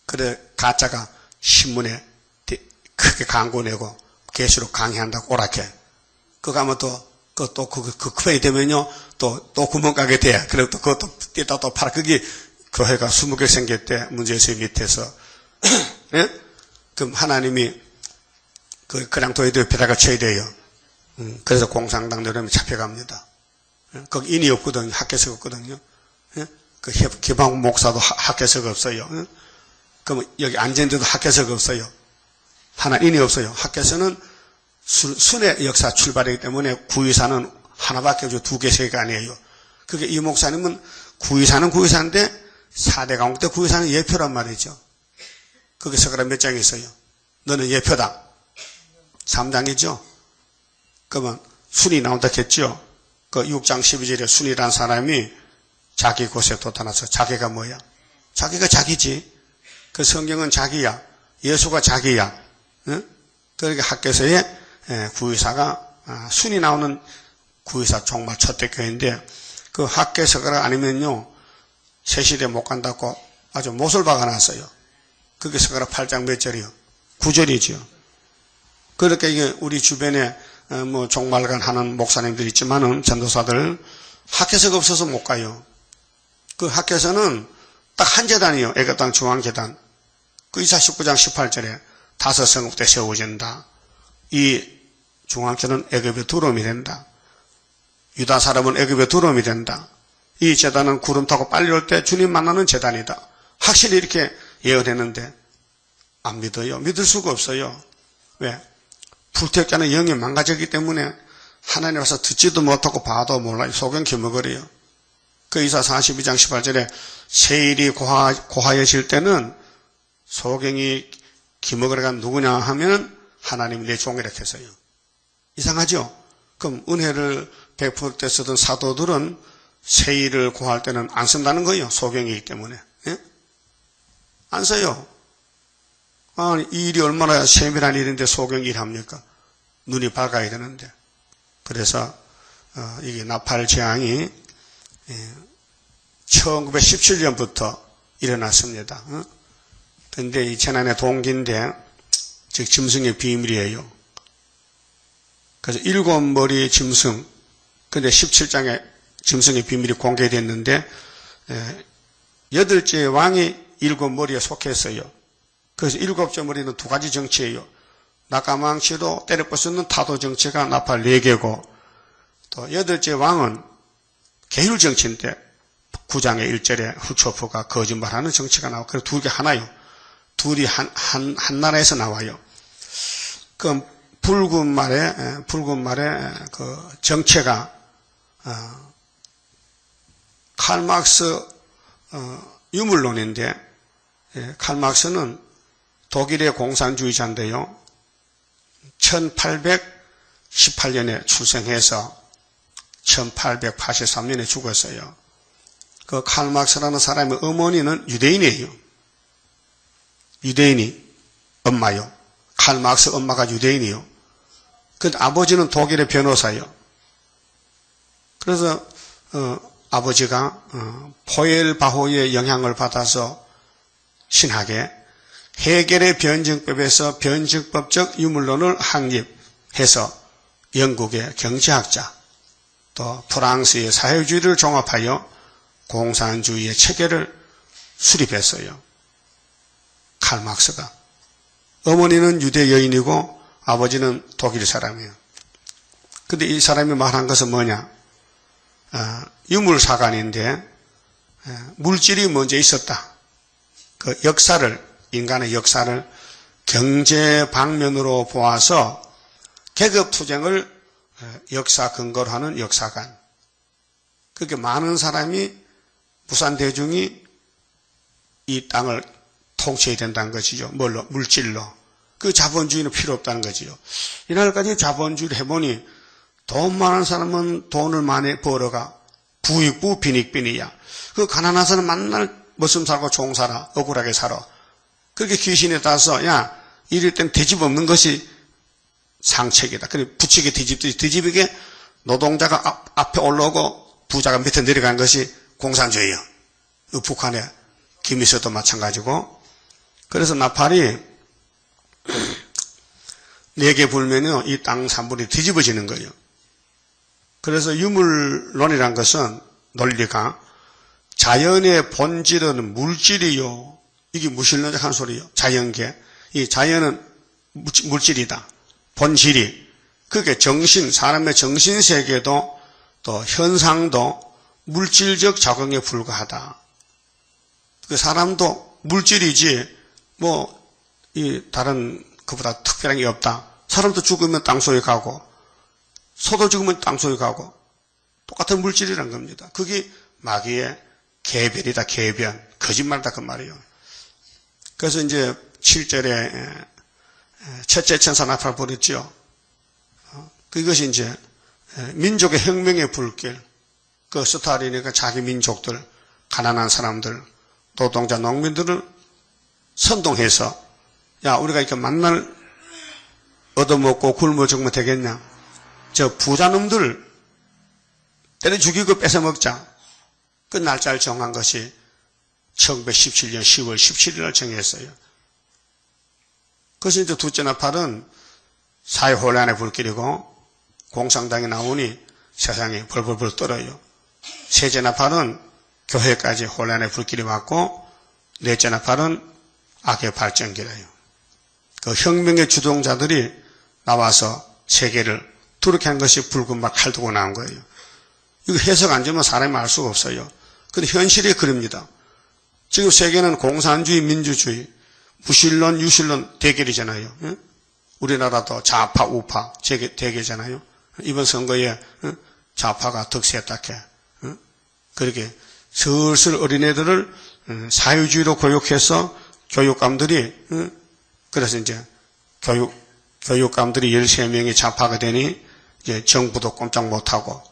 그래 가짜가 신문에 크게 광고 내고 계시록 강의한다고 오락해. 그거 하면 그 편이 되면요 또 구멍가게 돼. 그리고 또 그것도 떼다 또 팔아. 그게 교회가 20개 생겼대. 문제선 밑에서. 예? 그럼 하나님이 그냥 도에도 벼락을 쳐야 돼요. 그래서 공산당 내려면 잡혀갑니다. 거기 인이 없거든요. 학교석 없거든요. 그 기방 목사도 학교석 없어요. 그럼 여기 앉은데도 학교석 없어요. 하나 인이 없어요. 학교석은 순의 역사 출발이기 때문에 구의사는 하나밖에 없죠. 2개, 3개가 아니에요. 그게 이 목사님은 구의사는 구의사인데 4대 강국 때 구의사는 예표란 말이죠. 거기 서가라 몇 장 있어요. 너는 예표다. 3장이죠. 그러면 순이 나온다 했죠. 그 6장 12절에 순이란 사람이 자기 곳에 돋아나서 자기가 뭐야? 자기가 자기지. 그 성경은 자기야. 예수가 자기야. 응? 그러니까 학교에서의 구의사가 순이 나오는 구의사 정말 첫대교회인데 그 학교에서가 아니면요 세실에 못 간다고 아주 못을 박아놨어요. 그게 서가라 8장 몇 절이요? 9절이죠. 그러니까 이게 우리 주변에 뭐 종말관 하는 목사님들 있지만은 전도사들 학교에서가 없어서 못 가요. 그 학교에서는 딱 한 재단이요. 애가당 중앙재단. 그 이사 19장 18절에 5성읍 때 세워진다. 이 중앙재단은 애굽의 두름이 된다. 유다 사람은 애굽의 두름이 된다. 이 재단은 구름 타고 빨리 올 때 주님 만나는 재단이다. 확실히 이렇게 예언했는데 안 믿어요. 믿을 수가 없어요. 왜? 불태자는 영이 망가졌기 때문에 하나님 와서 듣지도 못하고 봐도 몰라요. 소경 기머거려요. 그 이사 42장 18절에 세일이 고하여질 때는 소경이 기머거려가 누구냐 하면 하나님이 내 종이라 했어요. 이상하죠? 그럼 은혜를 베풀 때 쓰던 사도들은 세일을 고할 때는 안 쓴다는 거예요. 소경이기 때문에. 예? 안 써요. 아니, 이 일이 얼마나 세밀한 일인데 소경 일합니까? 눈이 밝아야 되는데. 그래서 이게 나팔 재앙이 1917년부터 일어났습니다. 그런데 이 재난의 동기인데 즉 짐승의 비밀이에요. 그래서 7머리 짐승, 근데 17장에 짐승의 비밀이 공개됐는데 8째 왕이 7머리에 속했어요. 그래서 7째 머리는 2가지 정치예요. 낙가망치로 때려 부수는 타도 정치가 나팔 4개고 또 8째 왕은 계율 정치인데 9장의 1절에 흑초포가 거짓말하는 정치가 나와요. 그래서 2개 하나요. 둘이 한 나라에서 나와요. 그 붉은 말에 그 정체가 칼막스 유물론인데 칼막스는 독일의 공산주의자인데요. 1818년에 출생해서 1883년에 죽었어요. 그 칼막스라는 사람의 어머니는 유대인이에요. 유대인이 엄마요. 칼막스 엄마가 유대인이요. 근데 아버지는 독일의 변호사요. 그래서 아버지가 포엘바호의 영향을 받아서 신학에 해겔의 변증법에서 변증법적 유물론을 확립해서 영국의 경제학자, 또 프랑스의 사회주의를 종합하여 공산주의의 체계를 수립했어요. 칼막스가. 어머니는 유대 여인이고 아버지는 독일 사람이에요. 근데 이 사람이 말한 것은 뭐냐? 유물사관인데 물질이 먼저 있었다. 그 인간의 역사를 경제 방면으로 보아서 계급투쟁을 역사 근거로 하는 역사관. 그렇게 많은 사람이, 부산 대중이 이 땅을 통치해야 된다는 것이죠. 뭘로? 물질로. 그 자본주의는 필요 없다는 거지요. 이날까지 자본주의를 해보니 돈 많은 사람은 돈을 많이 벌어가 부익부 빈익빈이야. 그 가난한 사람은 맨날 머슴 살고 종 살아. 억울하게 살아. 그렇게 귀신에 따라서 야 이럴 땐 뒤집 없는 것이 상책이다. 그래 부치게 뒤집듯이 뒤집이게 노동자가 앞에 올라오고 부자가 밑에 내려간 것이 공산주의예요. 북한의 김일성도 마찬가지고. 그래서 나팔이 4개 불면요 이 땅 산불이 뒤집어지는 거예요. 그래서 유물론이란 것은 논리가 자연의 본질은 물질이요. 이게 무신론적한 소리요. 자연계. 이 자연은 물질이다. 본질이. 그게 사람의 정신세계도 또 현상도 물질적 작용에 불과하다. 그 사람도 물질이지 다른 그보다 특별한 게 없다. 사람도 죽으면 땅속에 가고 소도 죽으면 땅속에 가고 똑같은 물질이란 겁니다. 그게 마귀의 개변이다. 개변. 거짓말이다. 그 말이에요. 그래서 이제 7절에 첫째 천사 나팔 부렸죠. 그것이 이제 민족의 혁명의 불길. 그 스탈린이니까 자기 민족들, 가난한 사람들, 노동자, 농민들을 선동해서 야 우리가 이렇게 만날 얻어먹고 굶어 죽으면 되겠냐. 저 부자놈들 때려 죽이고 뺏어먹자. 그 날짜를 정한 것이 1917년 10월 17일을 정했어요. 그래서 이제 둘째 나팔은 사회혼란의 불길이고 공산당이 나오니 세상이 벌벌벌 떨어요. 셋째 나팔은 교회까지 혼란의 불길이 왔고 넷째 나팔은 악의 발전기라요. 그 혁명의 주동자들이 나와서 세계를 두렵게 한 것이 붉은 막 칼 두고 나온 거예요. 이거 해석 안 되면 사람이 알 수가 없어요. 근데 현실이 그럽니다. 지금 세계는 공산주의, 민주주의, 무신론, 유신론 대결이잖아요. 우리나라도 좌파, 우파 대결이잖아요. 이번 선거에 좌파가 득세했다 해. 그렇게 슬슬 어린애들을 사회주의로 교육해서 교육감들이 그래서 이제 교육감들이 13명이 좌파가 되니 이제 정부도 꼼짝 못하고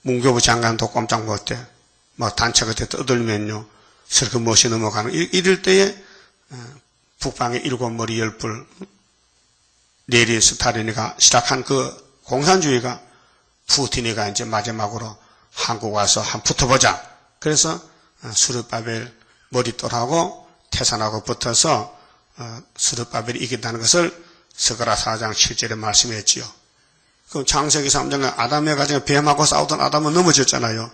문교부 장관도 꼼짝 못해. 단체가 돼 떠들면요. 슬그 멋이 넘어가는 이럴 때에 북방의 7머리 10불 레닌 스탈린이가 시작한 그 공산주의가 푸틴이가 이제 마지막으로 한국 와서 한 붙어보자. 그래서 수르바벨 머릿돌하고 태산하고 붙어서 수르바벨이 이긴다는 것을 스가랴 4장 7절에 말씀했지요. 그럼 창세기 3장에 아담의 가정에 뱀하고 싸우던 아담은 넘어졌잖아요.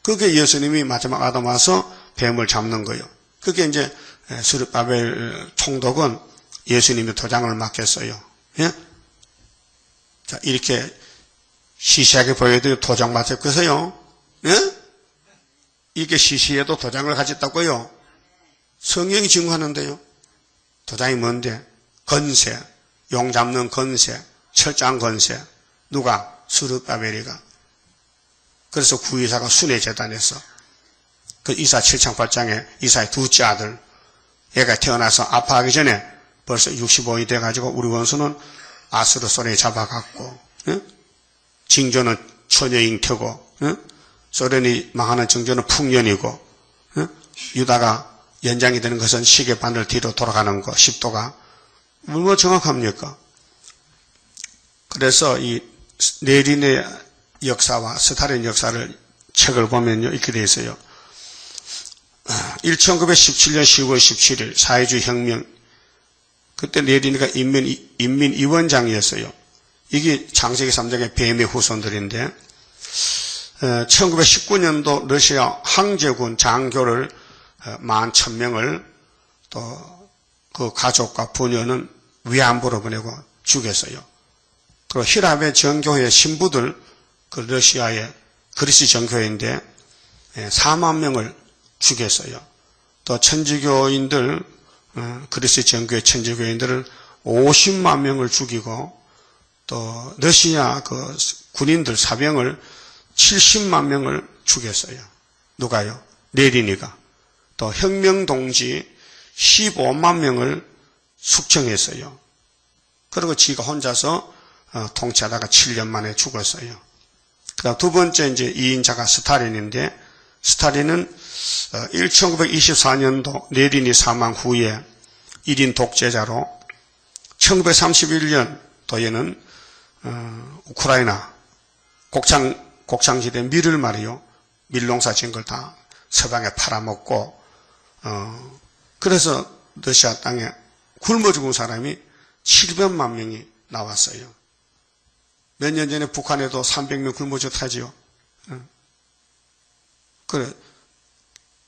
그게 예수님이 마지막 아담 와서 뱀을 잡는 거예요. 그게 이제 수르바벨 총독은 예수님이 도장을 맡겼어요. 예? 자, 이렇게 시시하게 보여도 도장 맡겼어요. 예? 이게 시시해도 도장을 가졌다고요. 성경이 증거하는데요. 도장이 뭔데? 건세, 용 잡는 건세, 철장 건세. 누가? 수르바벨이가. 그래서 구이사가 순회재단에서 그 이사 7장 8장에 이사의 둘째 아들 얘가 태어나서 아파하기 전에 벌써 65이 돼가지고 우리 원수는 아수르 손에 잡아갔고 징조는 처녀잉태고 소련이 망하는 징조는 풍년이고 유다가 연장이 되는 것은 시계 바늘 뒤로 돌아가는 거 10도가 얼마나 정확합니까? 그래서 이 레닌의 역사와 스탈린 역사를 책을 보면요 이렇게 되어 있어요. 1917년 10월 17일 사회주의 혁명, 그때 레닌이가 인민위원장이었어요. 이게 창세기 3장의 뱀의 후손들인데 1919년도 러시아 황제군 장교를 11,000명을 또 그 가족과 부녀는 위안부로 보내고 죽였어요. 그리고 히랍의 정교회 신부들, 그 러시아의 그리스 정교회인데 4만 명을 죽였어요. 또 천주교인들, 그리스 정교회 천주교인들을 50만 명을 죽이고, 또 러시아 그 군인들 사병을 70만 명을 죽였어요. 누가요? 레닌이가. 또 혁명동지 15만 명을 숙청했어요. 그리고 지가 혼자서 통치하다가 7년 만에 죽었어요. 그다음 두 번째 이제 2인자가 스탈린인데, 스탈린은 1924년도 레닌이 사망 후에 1인 독재자로 1931년도에는 우크라이나 곡창지대 밀을 말이요, 밀농사 지은 걸 다 서방에 팔아먹고, 그래서 러시아 땅에 굶어 죽은 사람이 700만 명이 나왔어요. 몇 년 전에 북한에도 300명 굶어 죽었다지요. 그래,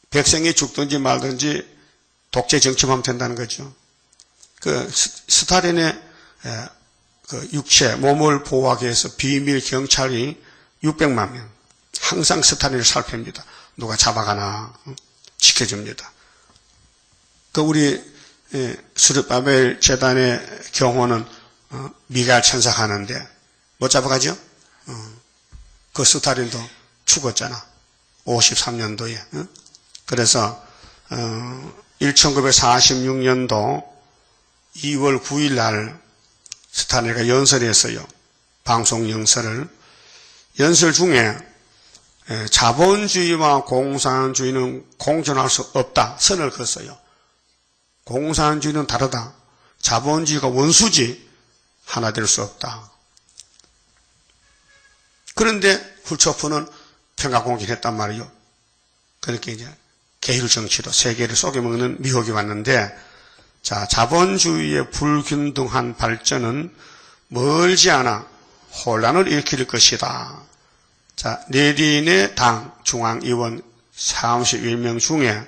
백성이 죽든지 말든지 독재 정치만 된다는 거죠. 그 스탈린의 그 육체, 몸을 보호하기 위해서 비밀 경찰이 600만 명. 항상 스탈린을 살핍니다. 누가 잡아가나 지켜줍니다. 그 우리 수르바벨 재단의 경호는 미갈 천사 하는데 못 잡아가죠? 그 스탈린도 죽었잖아. 53년도에. 그래서 1946년도 2월 9일 날 스탈린이 연설했어요. 방송 연설을. 연설 중에 자본주의와 공산주의는 공존할 수 없다 선을 그었어요. 공산주의는 다르다. 자본주의가 원수지 하나 될 수 없다. 그런데 훌초프는 평화공진했단 말이요. 그렇게 이제 계율 정치로 세계를 속여먹는 미혹이 왔는데, 자, 자본주의의 불균등한 발전은 멀지 않아 혼란을 일으킬 것이다. 자, 레닌의 당 중앙위원 31명 중에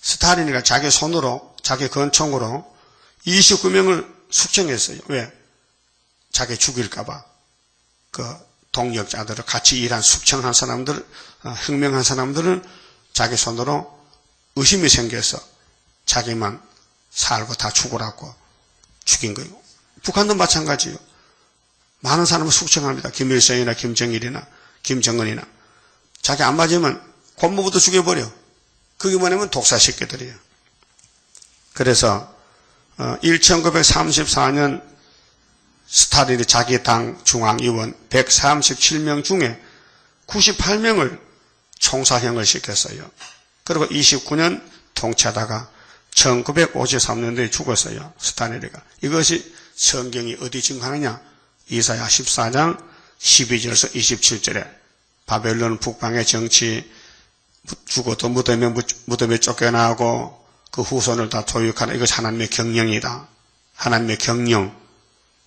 스탈린이가 자기 손으로, 자기 권총으로 29명을 숙청했어요. 왜? 자기 죽일까봐. 그 동력자들을 같이 일한 숙청한 사람들, 혁명한 사람들을 자기 손으로 의심이 생겨서 자기만 살고 다 죽으라고 죽인 거예요. 북한도 마찬가지예요. 많은 사람을 숙청합니다. 김일성이나 김정일이나 김정은이나. 자기 안 맞으면 권모부터 죽여버려. 그게 뭐냐면 독사새끼들이에요. 그래서 1934년 스탈린이 자기 당 중앙위원 137명 중에 98명을 총사형을 시켰어요. 그리고 29년 통치하다가 1953년도에 죽었어요. 스탈린이가. 이것이 성경이 어디 증거하느냐? 이사야 14장 12절에서 27절에 바벨론 북방의 정치, 죽어도 무덤에 쫓겨나고 그 후손을 다 도육하는, 이것이 하나님의 경영이다. 하나님의 경영.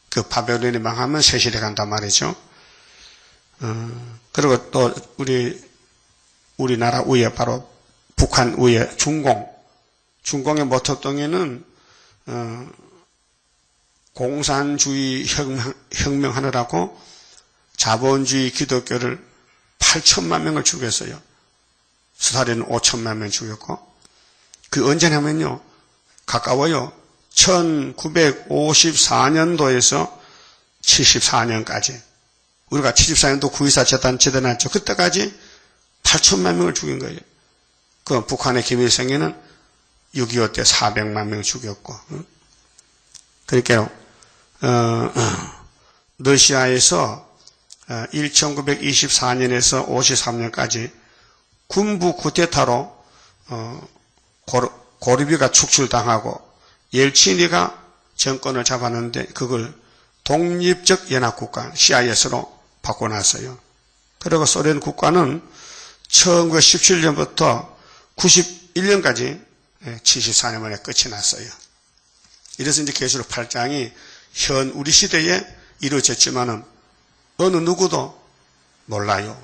그 바벨론이 망하면 세실에 간단 말이죠. 그리고 또 우리나라 위에 바로 북한 위에 중공의 모토동에는 공산주의 혁명하느라고 자본주의 기독교를 8천만 명을 죽였어요. 스탈린은 5천만 명 죽였고, 그 언제냐면요, 가까워요. 1954년도에서 74년까지. 우리가 74년도 9.24 재단 지대났죠. 그때까지 8천만 명을 죽인 거예요. 그 북한의 김일성에는 6.25 때 400만 명 죽였고. 그러니까요, 러시아에서 1924년에서 53년까지 군부 쿠데타로 고르비가 축출당하고 옐친이가 정권을 잡았는데 그걸 독립적 연합국가 CIS로 바꿔놨어요. 그리고 소련 국가는 1917년부터 91년까지 74년 만에 끝이 났어요. 이래서 이제 계시록 8장이 현 우리 시대에 이루어졌지만은 어느 누구도 몰라요.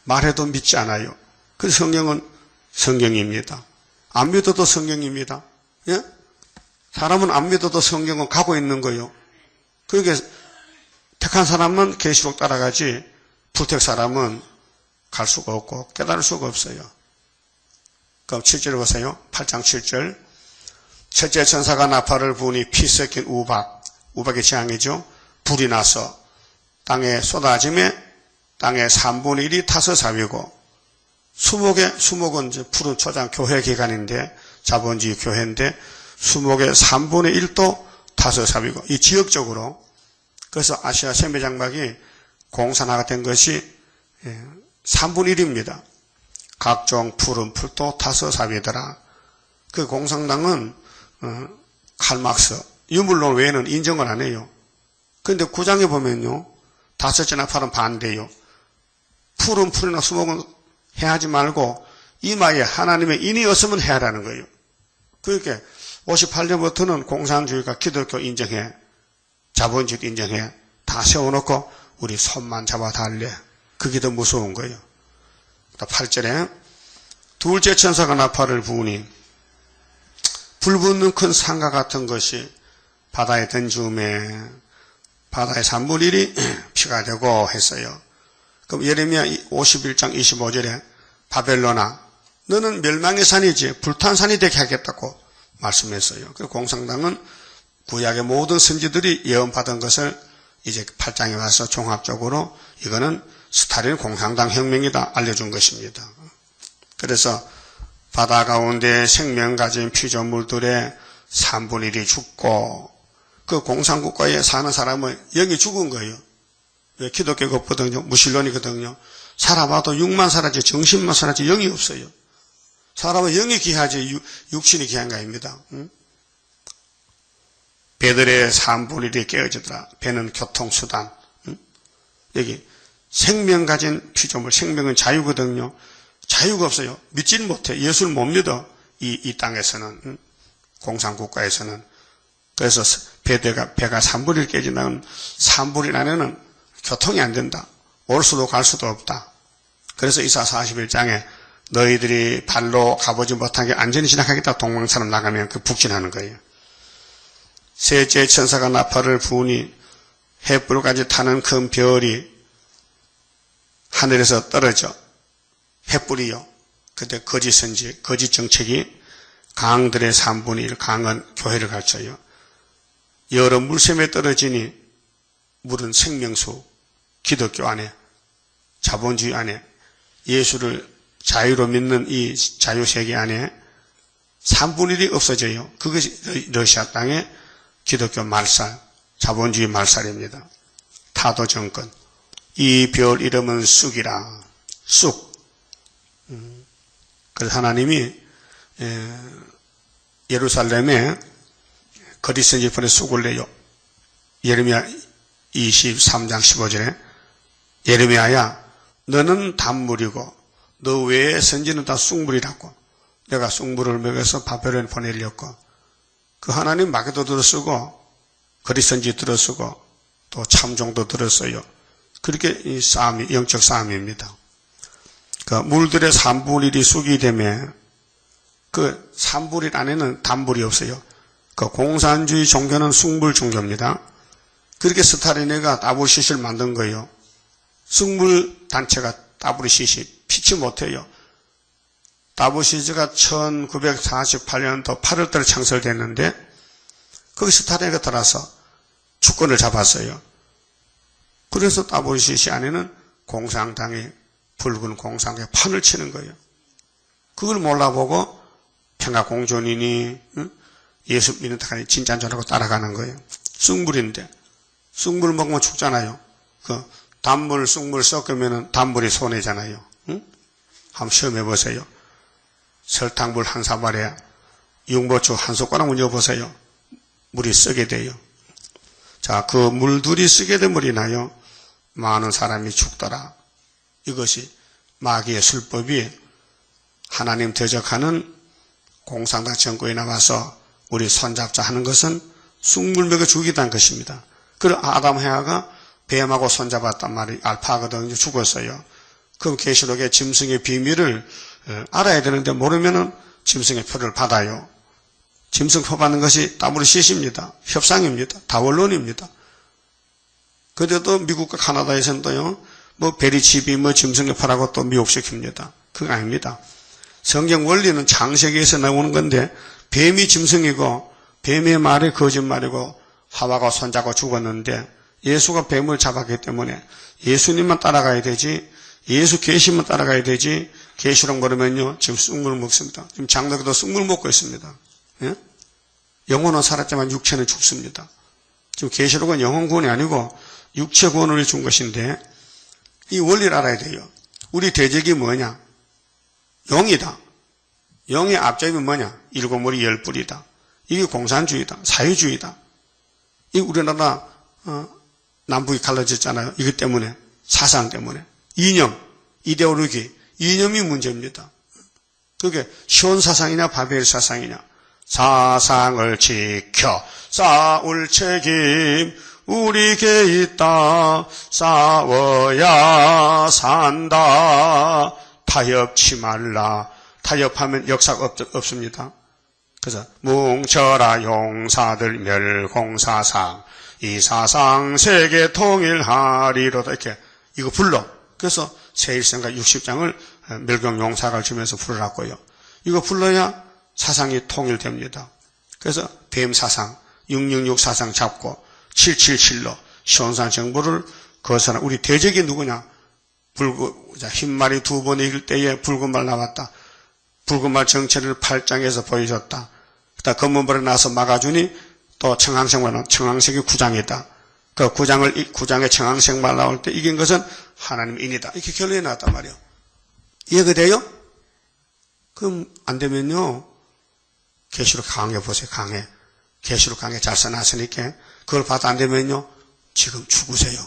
말해도 믿지 않아요. 그래서 성경은 성경입니다. 안 믿어도 성경입니다. 예? 사람은 안 믿어도 성경은 가고 있는 거예요. 그러니까 택한 사람은 계시록 따라가지 불택 사람은 갈 수가 없고 깨달을 수가 없어요. 그럼 7절 보세요. 8장 7절. 첫째 천사가 나팔을 부으니 피 섞인 우박의 재앙이죠. 불이 나서 땅에 쏟아짐에 땅의 3분의 1이 타서 사위고 수목은 이제 푸른 초장 교회 기간인데 자본주의 교회인데 수목의 3분의 1도 타서 사위고 이 지역적으로 그래서 아시아 세계장막이 공산화가 된 것이 3분의 1입니다. 각종 푸른 풀도 타서 사위더라. 그 공산당은 칼막스 유물론 외에는 인정을 안 해요. 그런데 9장에 보면요. 다섯째 나팔은 반대요. 푸른 풀이나 수목은 해하지 말고 이마에 하나님의 인이 없으면 해하라는 거예요. 그러니까 58년부터는 공산주의가 기독교 인정해, 자본주의 인정해, 다 세워놓고 우리 손만 잡아 달래. 그게 더 무서운 거예요. 8절에 둘째 천사가 나팔을 부으니 불 붙는 큰 산과 같은 것이 바다에 던지음에 바다의 3분의 1이 피가 되고 했어요. 그럼 예레미야 51장 25절에 바벨론아 너는 멸망의 산이지 불탄 산이 되게 하겠다고 말씀했어요. 그 공산당은 구약의 모든 선지들이 예언받은 것을 이제 8장에 와서 종합적으로 이거는 스탈린 공산당 혁명이다 알려준 것입니다. 그래서 바다 가운데 생명 가진 피조물들의 3분의 1이 죽고 그 공산국가에 사는 사람은 영이 죽은 거예요. 왜 기독교가 없거든요. 무신론이거든요. 살아봐도 육만 살았지 정신만 살았지 영이 없어요. 사람은 영이 귀하지 육신이 귀한 거 아닙니다. 응? 배들의 3분의 1이 깨어지더라. 배는 교통수단. 응? 여기 생명 가진 피조물, 생명은 자유거든요. 자유가 없어요. 믿지는 못해. 예수를 못 믿어. 이 땅에서는. 응? 공산국가에서는. 그래서 배가 3분의 1 깨진다면 3분의 1 안에는 교통이 안 된다. 올 수도 갈 수도 없다. 그래서 이사 41장에 너희들이 발로 가보지 못하게 안전히 지나가겠다. 동방처럼 나가면 그 북진하는 거예요. 셋째 천사가 나팔을 부으니 횃불까지 타는 큰 별이 하늘에서 떨어져 횃불이요. 그때 거짓 선지, 거짓 정책이 강들의 3분의 1, 강은 교회를 가르쳐요. 여러 물샘에 떨어지니 물은 생명수, 기독교 안에, 자본주의 안에, 예수를 자유로 믿는 이 자유세계 안에 3분의 1이 없어져요. 그것이 러시아 땅의 기독교 말살, 자본주의 말살입니다. 타도 정권. 이 별 이름은 쑥이라. 쑥. 그래서 하나님이 예루살렘에 거짓선 지편에 쑥을 내요. 예레미야 23장 15절에 예레미야야 너는 단물이고 너 외의 선지는 다 쑥물이라고 내가 쑥물을 먹여서 바벨론에 보내려고 그 하나님 마귀도 들어쓰고 거짓선지 들어쓰고 또 참종도 들었어요. 그렇게 이 싸움이 영적 싸움입니다. 그 물들의 3분의 1이 쑥이 되면 그 3분의 1 안에는 단물이 없어요. 그 공산주의 종교는 쑥물 종교입니다. 그렇게 스탈린이가 WCC를 만든 거예요. 쑥물 단체가 WCC 피치 못해요. WCC가 1948년도 8월달에 창설됐는데 거기 스탈린이가 들어서 주권을 잡았어요. 그래서 WCC 안에는 공산당이 붉은 공산당에 판을 치는 거예요. 그걸 몰라보고 평화공존이니 예수 믿는 닭이 진짜인 줄 알고 따라가는 거예요. 쑥물인데 쑥물 먹으면 죽잖아요. 그 단물, 쑥물 섞으면 단물이 손해잖아요. 응? 한번 시험해 보세요. 설탕물 한 사발에 육모초 한 숟가락만 넣어보세요. 물이 쓰게 돼요. 자, 그 물들이 쓰게 된 물이 나요. 많은 사람이 죽더라. 이것이 마귀의 술법이 하나님 대적하는 공산당 정권이 나와서 우리 손잡자 하는 것은 쑥물먹여 죽이다는 것입니다. 그리고 아담 해아가 뱀하고 손잡았단 말이 알파거든요. 죽었어요. 그럼 계시록의 짐승의 비밀을 알아야 되는데 모르면은 짐승의 표를 받아요. 짐승 표 받는 것이 WCC입니다. 협상입니다. 다원론입니다. 그래도 미국과 카나다에서는 또요, 뭐 베리칩이 뭐 짐승의 표라고 또 미혹시킵니다. 그거 아닙니다. 성경 원리는 창세기에서 나오는 건데 뱀이 짐승이고 뱀의 말이 거짓말이고 하와가 손잡고 죽었는데 예수가 뱀을 잡았기 때문에 예수님만 따라가야 되지, 예수 계시만 따라가야 되지, 계시록 모르면요 지금 쑥물 먹습니다. 지금 장로교도 쑥물 먹고 있습니다. 예? 영혼은 살았지만 육체는 죽습니다. 지금 계시록은 영혼 구원이 아니고 육체 구원을 준 것인데 이 원리를 알아야 돼요. 우리 대적이 뭐냐? 영이다. 영의 앞잡이 뭐냐? 일곱 머리 열 뿔이다. 이게 공산주의다. 사회주의다. 이 우리나라 남북이 갈라졌잖아요. 이것 때문에, 사상 때문에. 이념, 이데올로기, 이념이 문제입니다. 그게 시온 사상이냐 바벨 사상이냐. 사상을 지켜 싸울 책임 우리에게 있다. 싸워야 산다. 타협치 말라. 타협하면 역사가 없습니다. 그래서 뭉쳐라 용사들 멸공사상 이 사상 세계 통일하리로다 이렇게 이거 불러. 그래서 제1생각 60장을 멸공용사를 주면서 부르라고요. 이거 불러야 사상이 통일됩니다. 그래서 뱀 사상 666 사상 잡고 777로 시온산 정부를 거스나 우리 대적이 누구냐? 흰말이 두 번 이길 때에 붉은 말 나왔다. 붉은 말 정체를 8장에서 보여줬다. 그다음 검은벌에 나서 막아주니 또 청황색만 청황색이 9장이다. 그 9장에 청황색만 나올 때 이긴 것은 하나님인이다. 이렇게 결론이 나왔단 말이에요. 이해가 돼요? 그럼 안 되면요. 계시록 강해 보세요. 강해. 계시록 강해 잘 써놨으니까 그걸 봐도 안 되면요. 지금 죽으세요.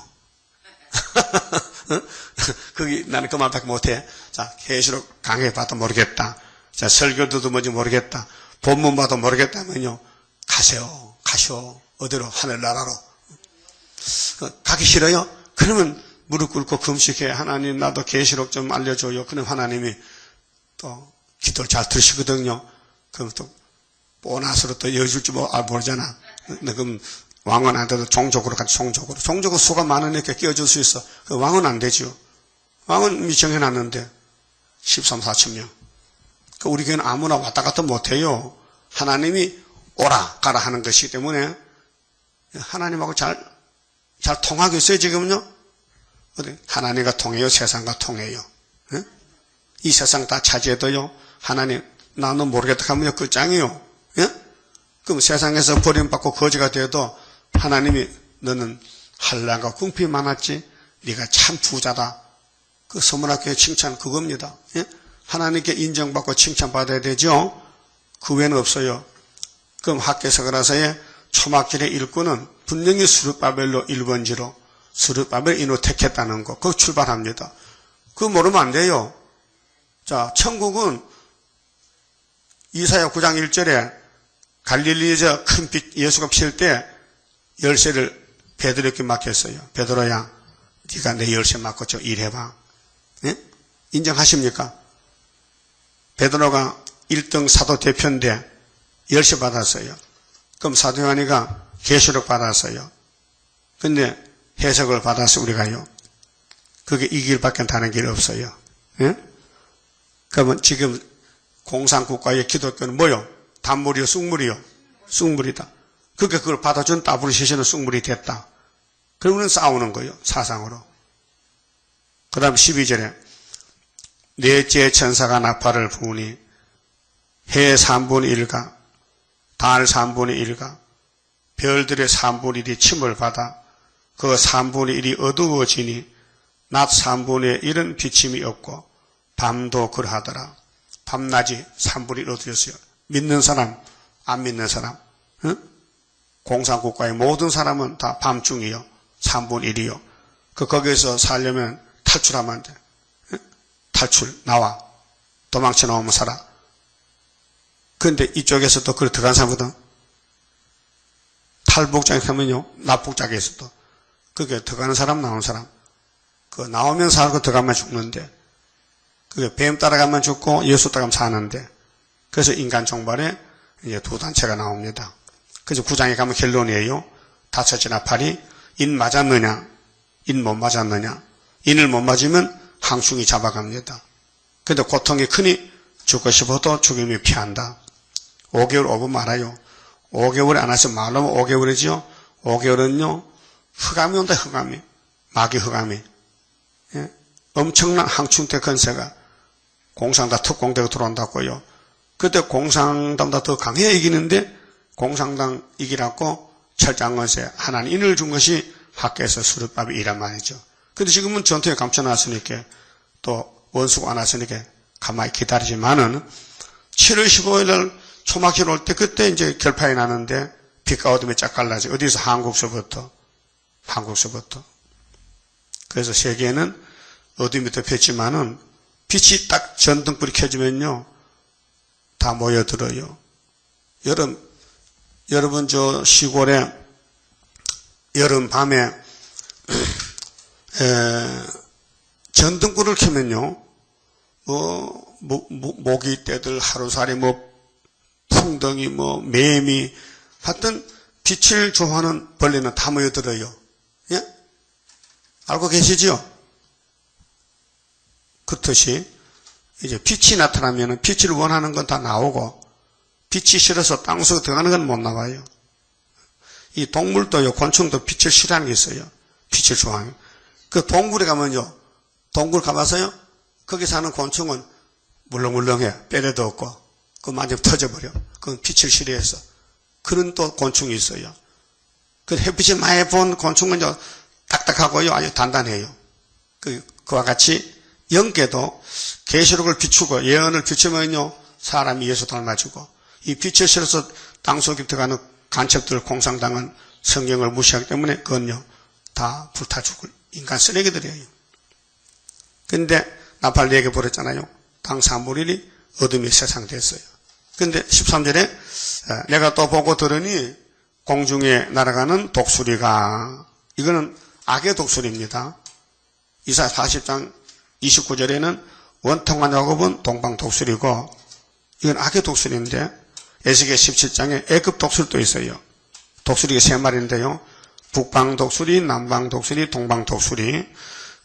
거기 나는 그 말밖에 못해. 자, 계시록 강해 봐도 모르겠다. 자, 설교도 뭔지 모르겠다. 본문 봐도 모르겠다면요. 가세요. 가시오. 어디로? 하늘나라로. 가기 싫어요? 그러면 무릎 꿇고 금식해. 하나님 나도 계시록 좀 알려줘요. 그럼 하나님이 또 기도를 잘 들으시거든요. 그럼 또 보너스로 또 여줄지 모르잖아. 그럼 왕은한테도 종족으로 같이 종족은 수가 많으니까 끼워줄 수 있어. 그 왕은 안 되죠. 왕은 이미 정해놨는데 13, 14천 명. 그 우리 교회는 아무나 왔다 갔다 못해요. 하나님이 오라 가라 하는 것이기 때문에 하나님하고 잘 통하고 있어요. 지금은요. 하나님과 통해요. 세상과 통해요. 네? 이 세상 다 차지해도요. 하나님 나는 모르겠다 하면요. 끝장이요. 예? 그럼 세상에서 버림받고 거지가 되어도 하나님이 너는 한란과 궁핍이 많았지 네가 참 부자다. 그 서문학교의 칭찬 그겁니다. 예? 하나님께 인정받고 칭찬받아야 되죠. 그 외에는 없어요. 그럼 학개서가라서의 초막절의 일꾼은 분명히 스룹바벨로 1번지로 스룹바벨 인후 택했다는 거. 그거 출발합니다. 그거 모르면 안 돼요. 자, 천국은 이사야 9장 1절에 갈릴리에서 큰 빛 예수가 피실 때 열쇠를 베드로에게 맡겼어요. 베드로야, 네가 내 열쇠 맡고 저 일해봐. 예? 인정하십니까? 베드로가 1등 사도 대표인데 열쇠 받았어요. 그럼 사도 요한이가 계시록 받았어요. 근데 해석을 받아서 우리가요. 그게 이 길밖에 다른 길이 없어요. 예? 그러면 지금 공산국가의 기독교는 뭐요? 단물이요? 쑥물이요? 쑥물이다. 그러니까 그걸 받아준 WCC는 쑥물이 됐다. 그러면 싸우는 거예요. 사상으로. 그 다음 12절에 넷째 천사가 나팔을 부으니 해 3분의 1가 달 3분의 1가 별들의 3분의 1이 침을 받아 그 3분의 1이 어두워지니 낮 3분의 1은 비침이 없고 밤도 그러하더라. 밤낮이 3분의 1 어두워졌어요. 믿는 사람, 안 믿는 사람, 응? 공산국가의 모든 사람은 다 밤중이요. 3분의 1이요. 거기에서 살려면 탈출하면 안 돼. 응? 탈출, 나와. 도망쳐 나오면 살아. 그런데 이쪽에서도 그걸 들어간 사람거든. 탈북장에 가면요, 납북장에서도. 그게 들어가는 사람, 나오는 사람. 그 나오면 살고 들어가면 죽는데, 그게 뱀 따라가면 죽고 예수 따라가면 사는데, 그래서 인간 종발에 이제 두 단체가 나옵니다. 그래서 9장에 가면 결론이에요. 다섯이나 팔이 인 맞았느냐, 인 못 맞았느냐. 인을 못 맞으면 항충이 잡아갑니다. 근데 고통이 크니 죽고 싶어도 죽음이 피한다. 5개월 오고 말아요. 5개월에 안 하시면 말로 5개월이죠. 5개월은요, 흑암이 온다, 흑암이. 마귀 흑암이. 예? 엄청난 항충대 건세가 공상당 특공대가 들어온다고요. 그때 공상당보다 더 강해 이기는데 공상당 이기라고 철장건세 하나님 인을 준 것이 학교에서 수르밥이란 말이죠. 근데 지금은 전투에 감춰놨으니까 또 원수가 안 왔으니까 가만히 기다리지만은 7월 15일 날 초막절 올 때 그때 이제 결판이 나는데 빛과 어둠이 쫙 갈라져. 어디서? 한국서부터. 그래서 세계에는 어둠이 덮였지만은 빛이 딱 전등불이 켜지면요. 다 모여들어요. 여러분 저 시골에 여름 밤에 전등불을 켜면요. 모기떼들 하루살이 풍덩이 매미 하여튼 빛을 좋아하는 벌레는 다 모여들어요. 예? 알고 계시죠? 그렇듯이 이제 빛이 나타나면 빛을 원하는 건 다 나오고 빛이 싫어서 땅속에 들어가는 건 못 나와요. 이 동물도요, 곤충도 빛을 싫어하는 게 있어요. 빛을 좋아하는. 그 동굴에 가면요, 동굴 가봐서요, 거기 사는 곤충은 물렁물렁해. 뼈대도 없고, 그거 만지면 터져버려. 그건 빛을 싫어해서. 그런 또 곤충이 있어요. 그 햇빛을 많이 본 곤충은요, 딱딱하고요, 아주 단단해요. 그와 같이 영계도 계시록을 비추고 예언을 비추면요, 사람이 예수 닮아주고, 이 빛을 싫어서 땅속에 들어가는 간첩들 공상당은 성경을 무시하기 때문에 그건요, 다 불타 죽을 인간 쓰레기들이에요. 근데 나팔 4개 버렸잖아요. 당 3분의 1이 어둠이 세상 됐어요. 근데 13절에 내가 또 보고 들으니 공중에 날아가는 독수리가, 이거는 악의 독수리입니다. 이사야 40장 29절에는 원통한 야곱은 동방 독수리고, 이건 악의 독수리인데, 에스겔 17장에 애굽 독수리도 있어요. 독수리가 3마리인데요. 북방 독수리, 남방 독수리, 동방 독수리.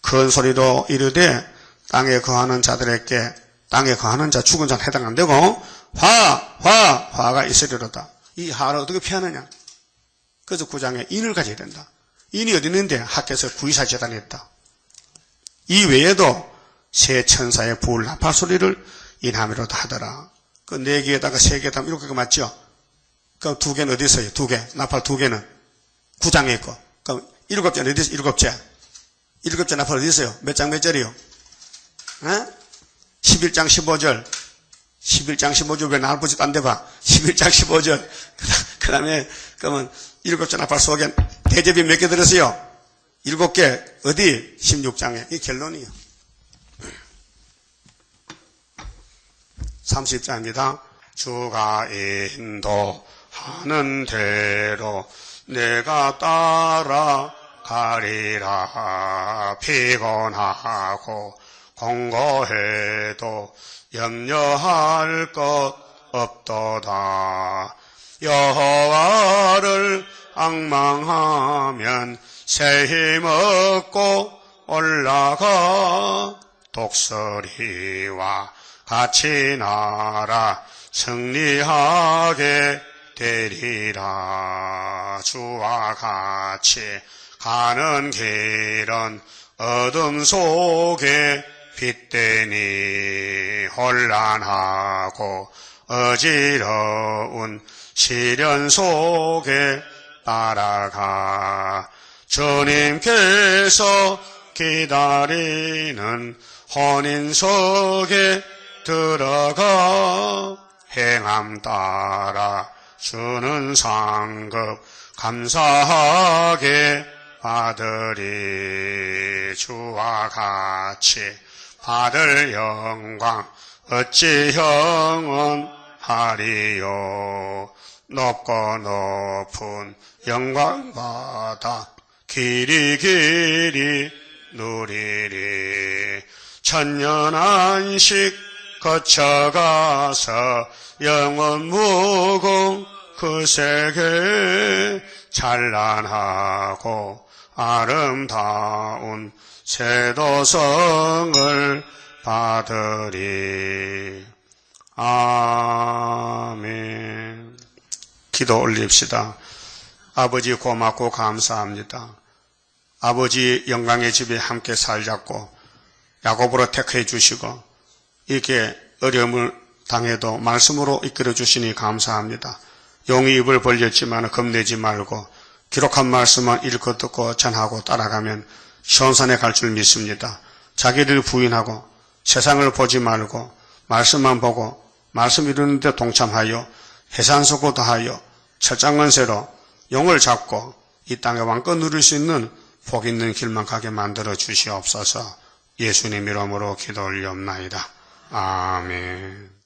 큰 소리로 이르되 땅에 거하는 자들에게, 땅에 거하는 자, 죽은 자는 해당 안 되고, 화가 있으리로다. 이 화를 어떻게 피하느냐? 그래서 9장에 인을 가져야 된다. 인이 어디 있는데? 학교에서 구이사 재단에 있다. 이 외에도 새 천사의 부을 나팔 소리를 인함이로다 하더라. 그 4개에다가 3개 하면 이렇게 맞죠? 그럼 2개는 어디 있어요? 2개. 나팔 2개는 9장에 있고. 그럼 7째 어디 있어요? 7째. 7째 나팔 어디 있어요? 몇 장 몇 절이요? 11장 15절. 11장 15절 왜 나를 보지 딴 데 봐. 11장 15절. 그 다음에 그러면 7째 나팔 속에 대접이 몇 개 들었어요? 7개. 어디? 16장에. 이 결론이에요. 30장입니다. 주가 인도하는 대로 내가 따라가리라. 피곤하고 공고해도 염려할 것 없도다. 여호와를 앙망하면 새 힘 얻고 올라가. 독수리와 같이 날아 승리하게 되리라. 주와 같이 가는 길은 어둠 속에 빛되니 혼란하고 어지러운 시련 속에 따라가. 주님께서 기다리는 혼인석에 들어가. 행함 따라 주는 상급 감사하게 받으리. 주와 같이 받을 영광 어찌 형언하리요. 높고 높은 영광받아 길이 길이 누리리. 천년안식 거쳐가서 영원 무궁 그 세계 찬란하고 아름다운 세도성을 받으리. 아멘. 기도 올립시다. 아버지 고맙고 감사합니다. 아버지 영광의 집에 함께 살자고 야곱으로 택해 주시고 이렇게 어려움을 당해도 말씀으로 이끌어 주시니 감사합니다. 용이 입을 벌렸지만 겁내지 말고 기록한 말씀만 읽고 듣고 전하고 따라가면 시온산에 갈 줄 믿습니다. 자기를 부인하고 세상을 보지 말고 말씀만 보고 말씀 이루는 데 동참하여 해산소고 다하여 철장건세로 용을 잡고 이 땅에 왕권 누릴 수 있는 복 있는 길만 가게 만들어 주시옵소서. 예수님 이름으로 기도 올리옵나이다. 아멘.